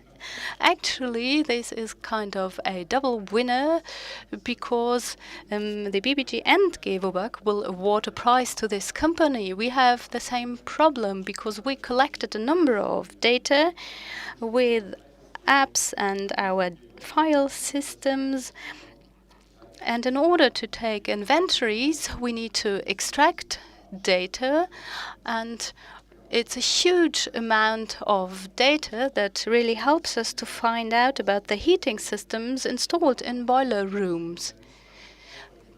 Actually, this is kind of a double winner because the BBG and Gewobag will award a prize to this company. We have the same problem because we collected a number of data with apps and our file systems. And in order to take inventories, we need to extract data, and it's a huge amount of data that really helps us to find out about the heating systems installed in boiler rooms.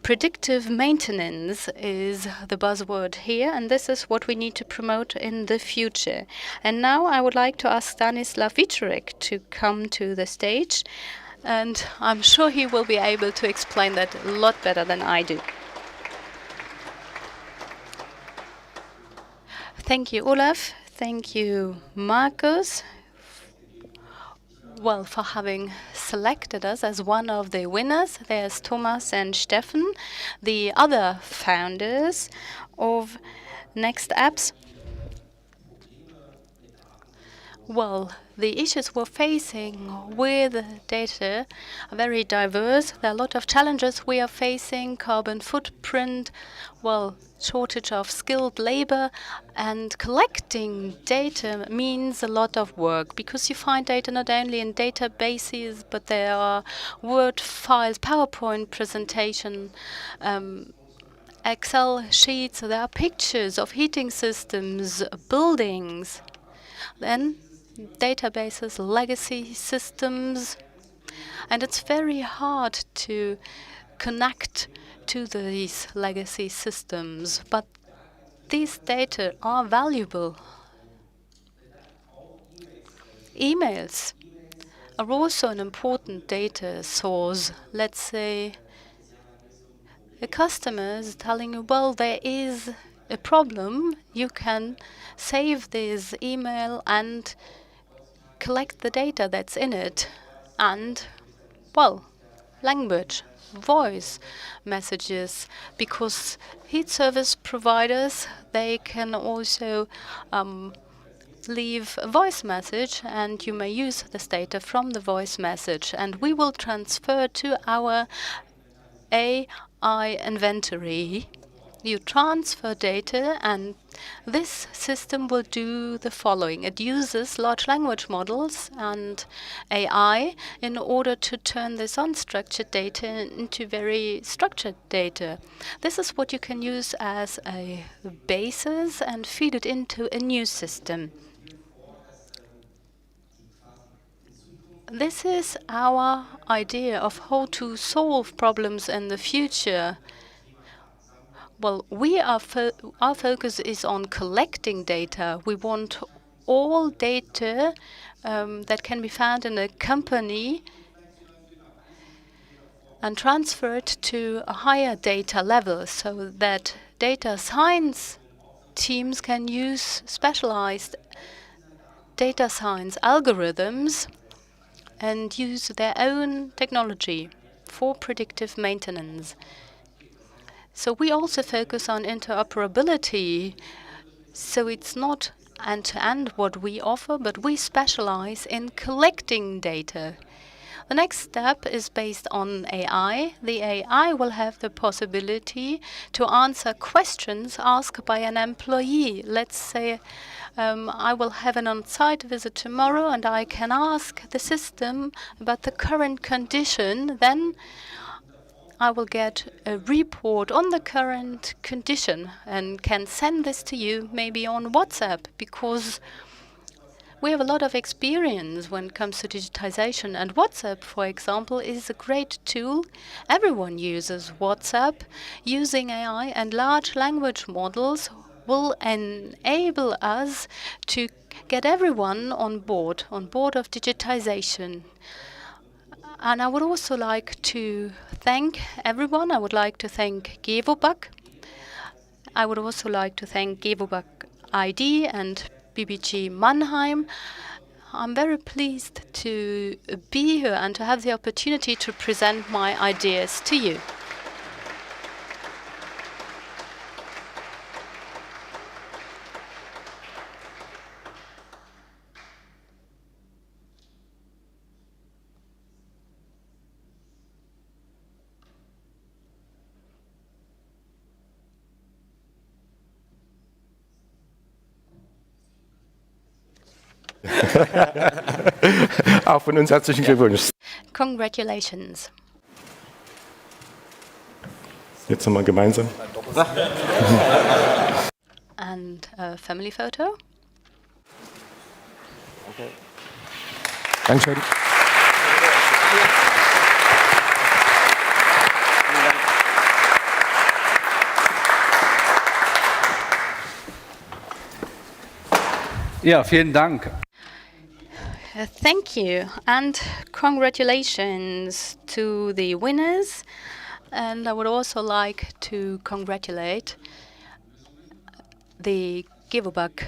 Predictive maintenance is the buzzword here, and this is what we need to promote in the future. And now I would like to ask Stanislav Wiczorek to come to the stage, and I'm sure he will be able to explain that a lot better than I do. Thank you, Olaf. Thank you, Markus, well, for having selected us as one of the winners. There's Thomas and Steffen, the other founders of Next Apps. Well, the issues we're facing with data are very diverse. There are a lot of challenges we are facing: carbon footprint, well, shortage of skilled labor, and collecting data means a lot of work because you find data not only in databases, but there are Word files, PowerPoint presentation, Excel sheets. There are pictures of heating systems, buildings. Then databases, legacy systems, and it's very hard to connect to these legacy systems, but these data are valuable. Emails are also an important data source. Let's say a customer is telling you, well, there is a problem, you can save this email and collect the data that's in it, and, well, language, voice messages, because heat service providers, they can also leave a voice message, and you may use this data from the voice message, and we will transfer to our AI inventory. You transfer data, and this system will do the following. It uses large language models and AI in order to turn this unstructured data into very structured data. This is what you can use as a basis and feed it into a new system. This is our idea of how to solve problems in the future. Well, our focus is on collecting data. We want all data that can be found in a company and transfer it to a higher data level, so that data science teams can use specialized data science algorithms and use their own technology for predictive maintenance. So we also focus on interoperability. So it's not end-to-end what we offer, but we specialize in collecting data. The next step is based on AI. The AI will have the possibility to answer questions asked by an employee. Let's say I will have an on-site visit tomorrow and I can ask the system about the current condition. Then I will get a report on the current condition and can send this to you maybe on WhatsApp, because we have a lot of experience when it comes to digitization, and WhatsApp, for example, is a great tool. Everyone uses WhatsApp. Using AI and large language models will enable us to get everyone on board of digitization. And I would also like to thank everyone. I would like to thank Gewobag. I would also like to thank Gewobag ID and GBG Mannheim. I'm very pleased to be here and to have the opportunity to present my ideas to you. Auch von uns herzlichen Glückwunsch. Congratulations. Jetzt nochmal gemeinsam. And a family photo. Dankeschön. Ja, vielen Dank. Thank you and congratulations to the winners. And I would also like to congratulate the Gewobag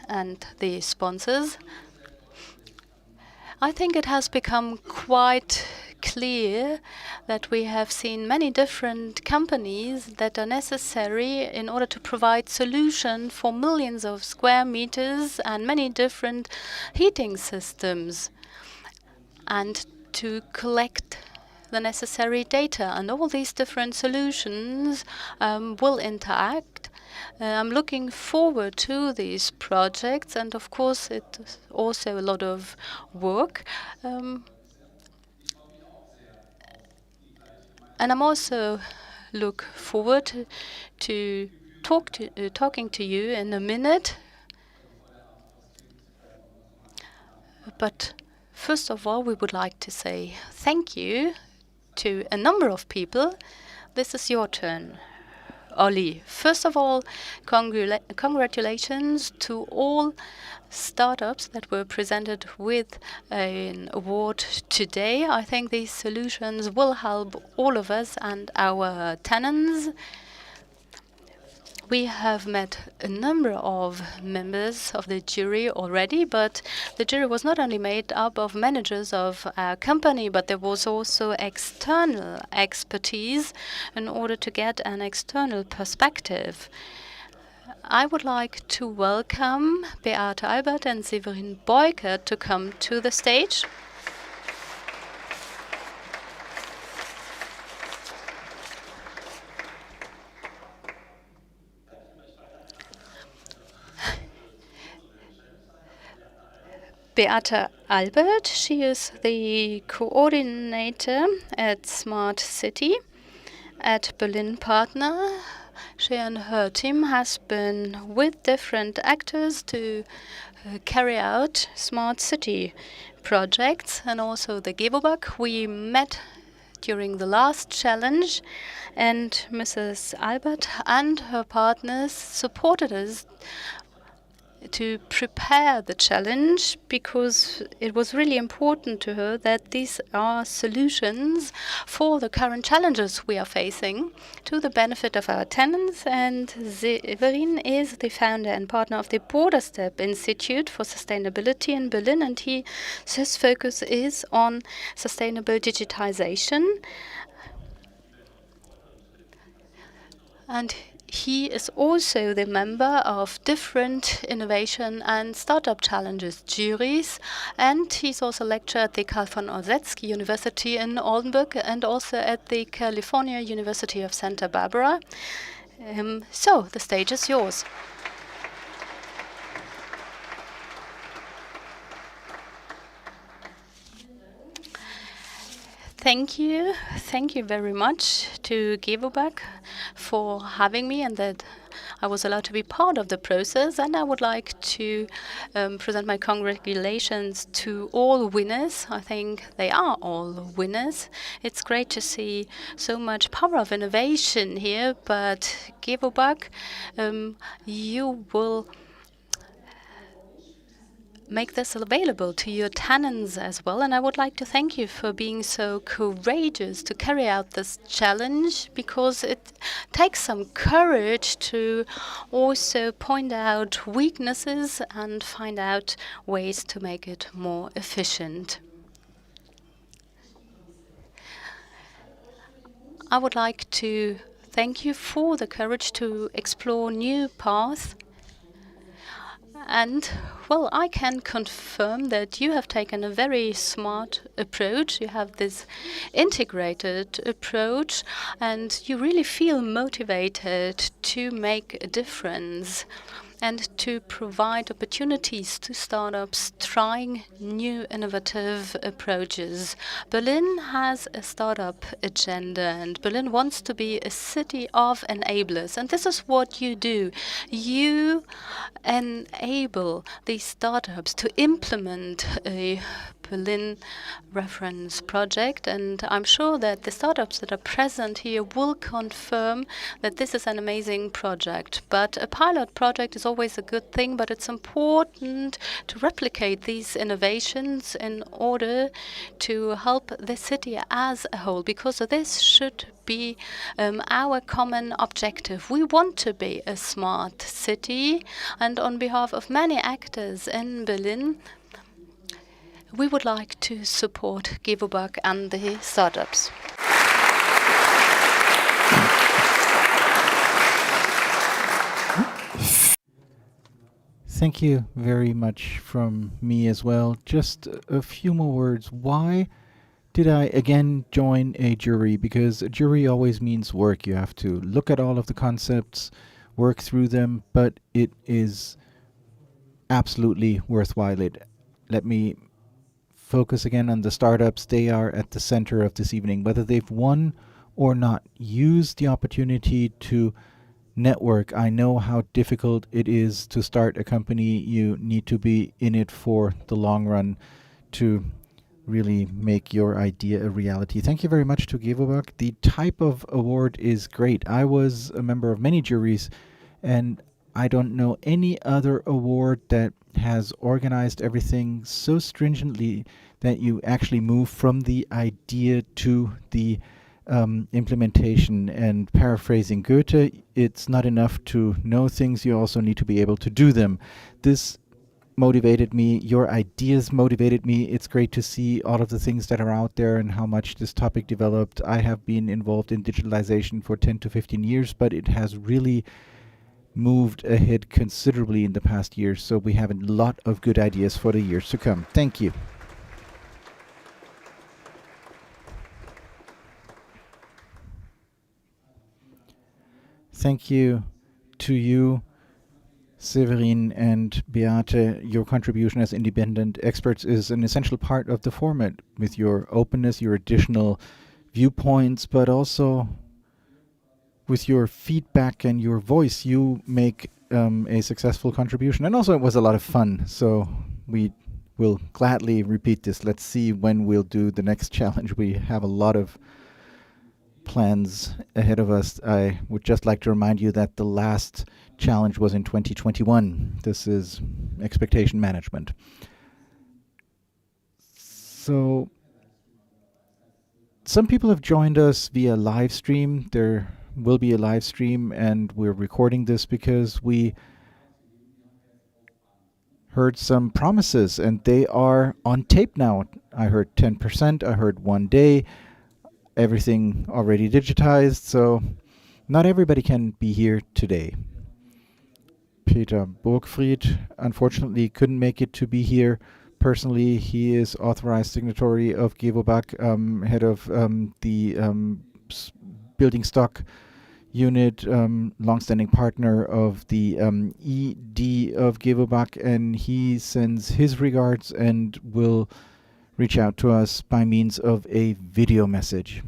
and the sponsors. I think it has become quite clear that we have seen many different companies that are necessary in order to provide solutions for millions of square meters and many different heating systems, and to collect the necessary data. And all these different solutions will interact. I'm looking forward to these projects, and of course it's also a lot of work. And I'm also look forward to talking to you in a minute. But first of all, we would like to say thank you to a number of people. This is your turn, Olli. First of all, congratulations to all startups that were presented with an award today. I think these solutions will help all of us and our tenants. We have met a number of members of the jury already, but the jury was not only made up of managers of our company, but there was also external expertise in order to get an external perspective. I would like to welcome Beate Albert and Severin Beukert to come to the stage. Beate Albert, she is the coordinator at Smart City at Berlin Partner. She and her team has been with different actors to carry out smart city projects, and also the Gewobag. We met during the last challenge, and Mrs. Albert and her partners supported us to prepare the challenge, because it was really important to her that these are solutions for the current challenges we are facing to the benefit of our tenants. And Severin is the founder and partner of the Border Step Institute for Sustainability in Berlin, and his focus is on sustainable digitization. And he is also the member of different innovation and startup challenges juries, and he's also lecturer at the Carl von Ossietzky University in Oldenburg and also at the California University of Santa Barbara. So the stage is yours. Thank you. Thank you very much to Gewobag for having me and that I was allowed to be part of the process. And I would like to present my congratulations to all winners. I think they are all winners. It's great to see so much power of innovation here, but Gewobag, you will make this available to your tenants as well. And I would like to thank you for being so courageous to carry out this challenge, because it takes some courage to also point out weaknesses and find out ways to make it more efficient. I would like to thank you for the courage to explore new paths. And, well, I can confirm that you have taken a very smart approach. You have this integrated approach, and you really feel motivated to make a difference and to provide opportunities to startups trying new innovative approaches. Berlin has a startup agenda, and Berlin wants to be a city of enablers. And this is what you do. You enable these startups to implement a Berlin reference project, and I'm sure that the startups that are present here will confirm that this is an amazing project. But a pilot project is always a good thing, but it's important to replicate these innovations in order to help the city as a whole, because this should be our common objective. We want to be a smart city, and on behalf of many actors in Berlin, we would like to support Gewobag and the startups. Thank you very much from me as well. Just a few more words. Why did I again join a jury? Because a jury always means work. You have to look at all of the concepts, work through them, but it is absolutely worthwhile. Let me focus again on the startups. They are at the center of this evening. Whether they've won or not, use the opportunity to network. I know how difficult it is to start a company. You need to be in it for the long run to really make your idea a reality. Thank you very much to Gewobag. The type of award is great. I was a member of many juries, and I don't know any other award that has organized everything so stringently that you actually move from the idea to the implementation. And paraphrasing Goethe, it's not enough to know things, you also need to be able to do them. This motivated me, your ideas motivated me. It's great to see all of the things that are out there and how much this topic developed. I have been involved in digitalization for 10 to 15 years, but it has really moved ahead considerably in the past years, so we have a lot of good ideas for the years to come. Thank you. Thank you to you, Severin and Beate. Your contribution as independent experts is an essential part of the format, with your openness, your additional viewpoints, but also with your feedback and your voice, you make a successful contribution. And also it was a lot of fun, so we will gladly repeat this. Let's see when we'll do the next challenge. We have a lot of plans ahead of us. I would just like to remind you that the last challenge was in 2021. This is expectation management. So some people have joined us via live stream. There will be a live stream, and we're recording this because we heard some promises, and they are on tape now. I heard 10%, I heard 1 day, everything already digitized, so not everybody can be here today. Peter Burgfried unfortunately couldn't make it to be here. Personally, he is authorized signatory of Gewobag, head of the building stock unit, long-standing partner of the ED of Gewobag, and he sends his regards and will reach out to us by means of a video message.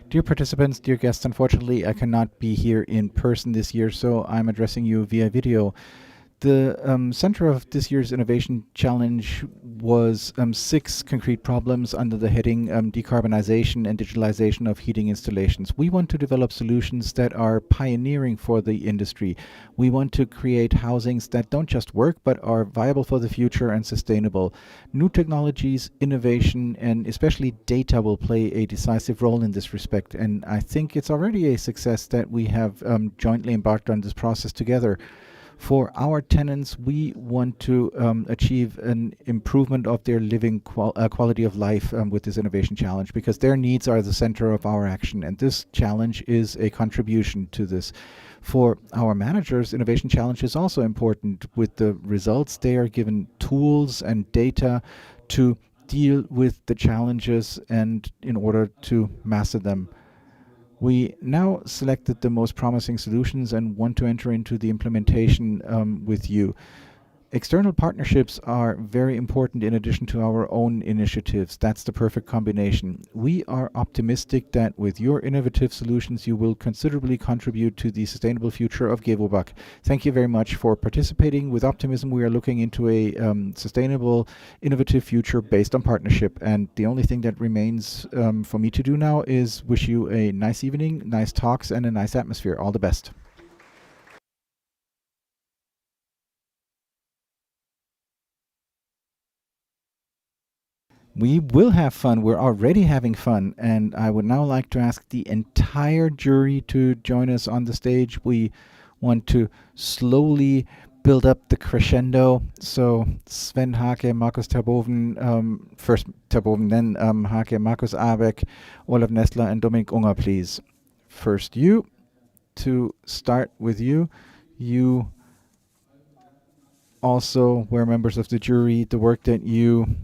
Dear participants, dear guests, unfortunately I cannot be here in person this year, so I'm addressing you via video. The center of this year's Innovation Challenge was 6 concrete problems under the heading decarbonization and digitalization of heating installations. We want to develop solutions that are pioneering for the industry. We want to create housings that don't just work, but are viable for the future and sustainable. New technologies, innovation, and especially data will play a decisive role in this respect. And I think it's already a success that we have jointly embarked on this process together. For our tenants, we want to achieve an improvement of their living quality of life with this Innovation Challenge, because their needs are the center of our action, and this challenge is a contribution to this. For our managers, Innovation Challenge is also important. With the results, they are given tools and data to deal with the challenges and in order to master them. We now selected the most promising solutions and want to enter into the implementation with you. External partnerships are very important in addition to our own initiatives. That's the perfect combination. We are optimistic that with your innovative solutions you will considerably contribute to the sustainable future of Gewobag. Thank you very much for participating. With optimism we are looking into a sustainable, innovative future based on partnership. And the only thing that remains for me to do now is wish you a nice evening, nice talks, and a nice atmosphere. All the best. We will have fun. We're already having fun. And I would now like to ask the entire jury to join us on the stage. We want to slowly build up the crescendo. So Sven Hake, Markus Terboven, first Terboven, then Hake, Markus Abeck, Olaf Nestler, and Dominik Unger, please. First you. To start with you, you also were members of the jury. The work that you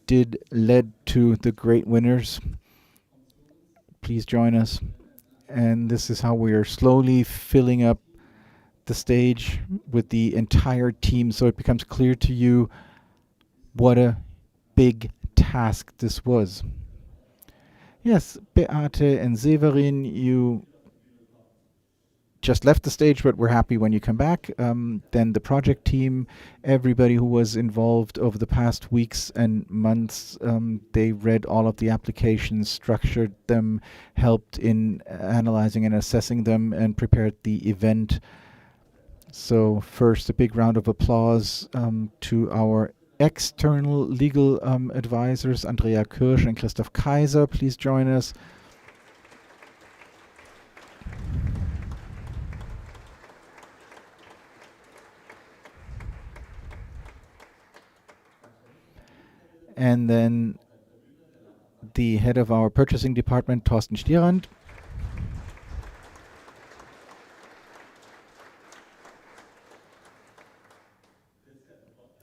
did led to the great winners. Please join us. And this is how we are slowly filling up the stage with the entire team, so it becomes clear to you what a big task this was. Yes, Beate and Severin, you just left the stage, but we're happy when you come back. Then the project team, everybody who was involved over the past weeks and months, they read all of the applications, structured them, helped in analyzing and assessing them, and prepared the event. So first, a big round of applause to our external legal advisors, Andrea Kirsch and Christoph Kaiser. Please join us. And then the head of our purchasing department, Thorsten Stierand.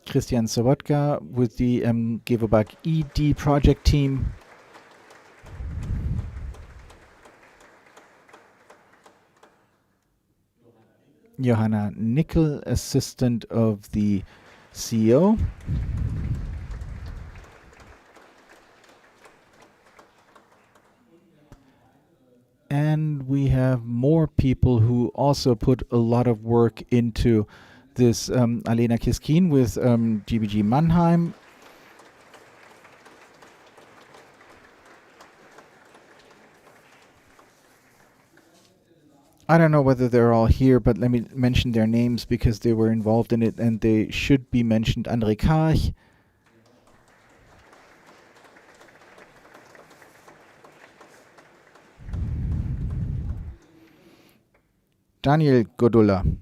Christian Sobotka with the Gewobag ED project team. Johanna Nickel, assistant of the CEO. And we have more people who also put a lot of work into this. Alena Kiskin with GBG Mannheim. I don't know whether they're all here, but let me mention their names because they were involved in it and they should be mentioned. André Karch, Daniel Godula,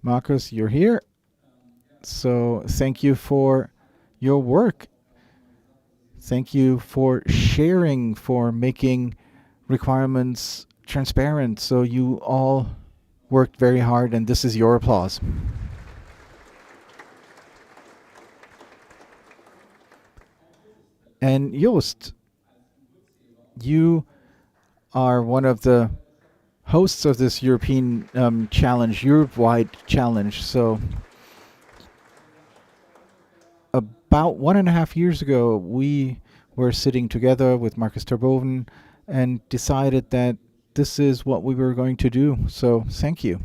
Marcus, you're here. So thank you for your work. Thank you for sharing, for making requirements transparent. So you all worked very hard, and this is your applause. And Joost, you are one of the hosts of this European challenge, Europe-wide challenge. So about 1.5 years ago, we were sitting together with Marcus Terboven and decided that this is what we were going to do. So thank you.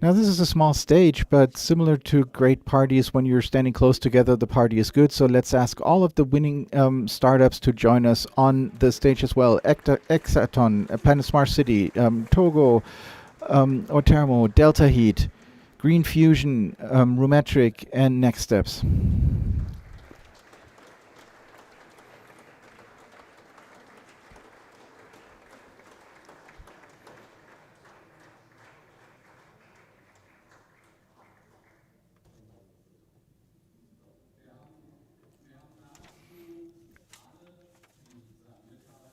Now this is a small stage, but similar to great parties, when you're standing close together, the party is good. So let's ask all of the winning startups to join us on the stage as well. Exaton, Planet Smart City, Togo, Otermo, Delta Heat, Green Fusion, Rumetric, and Next Steps.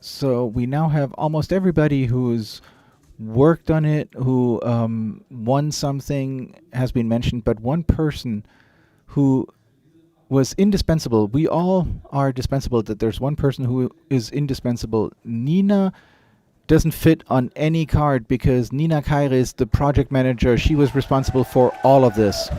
So we now have almost everybody who's worked on it, who won something, has been mentioned, but one person who was indispensable. We all are dispensable, that there's one person who is indispensable. Nina doesn't fit on any card because Nina Kairis, the project manager, she was responsible for all of this.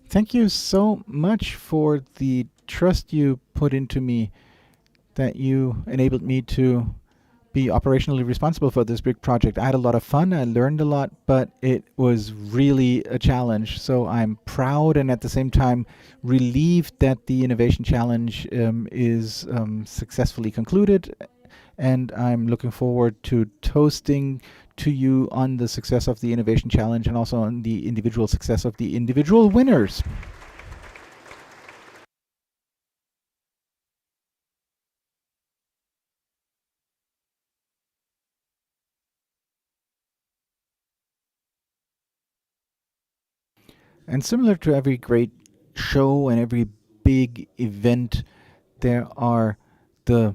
Thank you so much for the trust you put into me, that you enabled me to be operationally responsible for this big project. I had a lot of fun, I learned a lot, but it was really a challenge. So I'm proud and at the same time relieved that the Innovation Challenge is successfully concluded. And I'm looking forward to toasting to you on the success of the Innovation Challenge and also on the individual success of the individual winners. And similar to every great show and every big event, there are the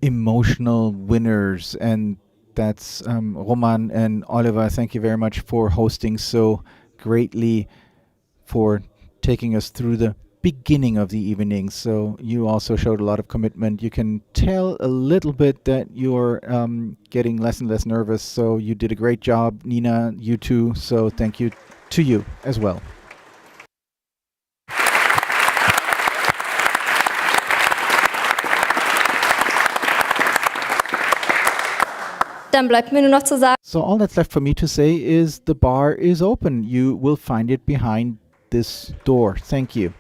emotional winners, and that's Roman and Oliver. Thank you very much for hosting so greatly, for taking us through the beginning of the evening. So you also showed a lot of commitment. You can tell a little bit that you're getting less and less nervous. So you did a great job, Nina, you too. So thank you to you as well. Dann bleibt mir nur noch zu sagen. So all that's left for me to say is the bar is open. You will find it behind this door. Thank you.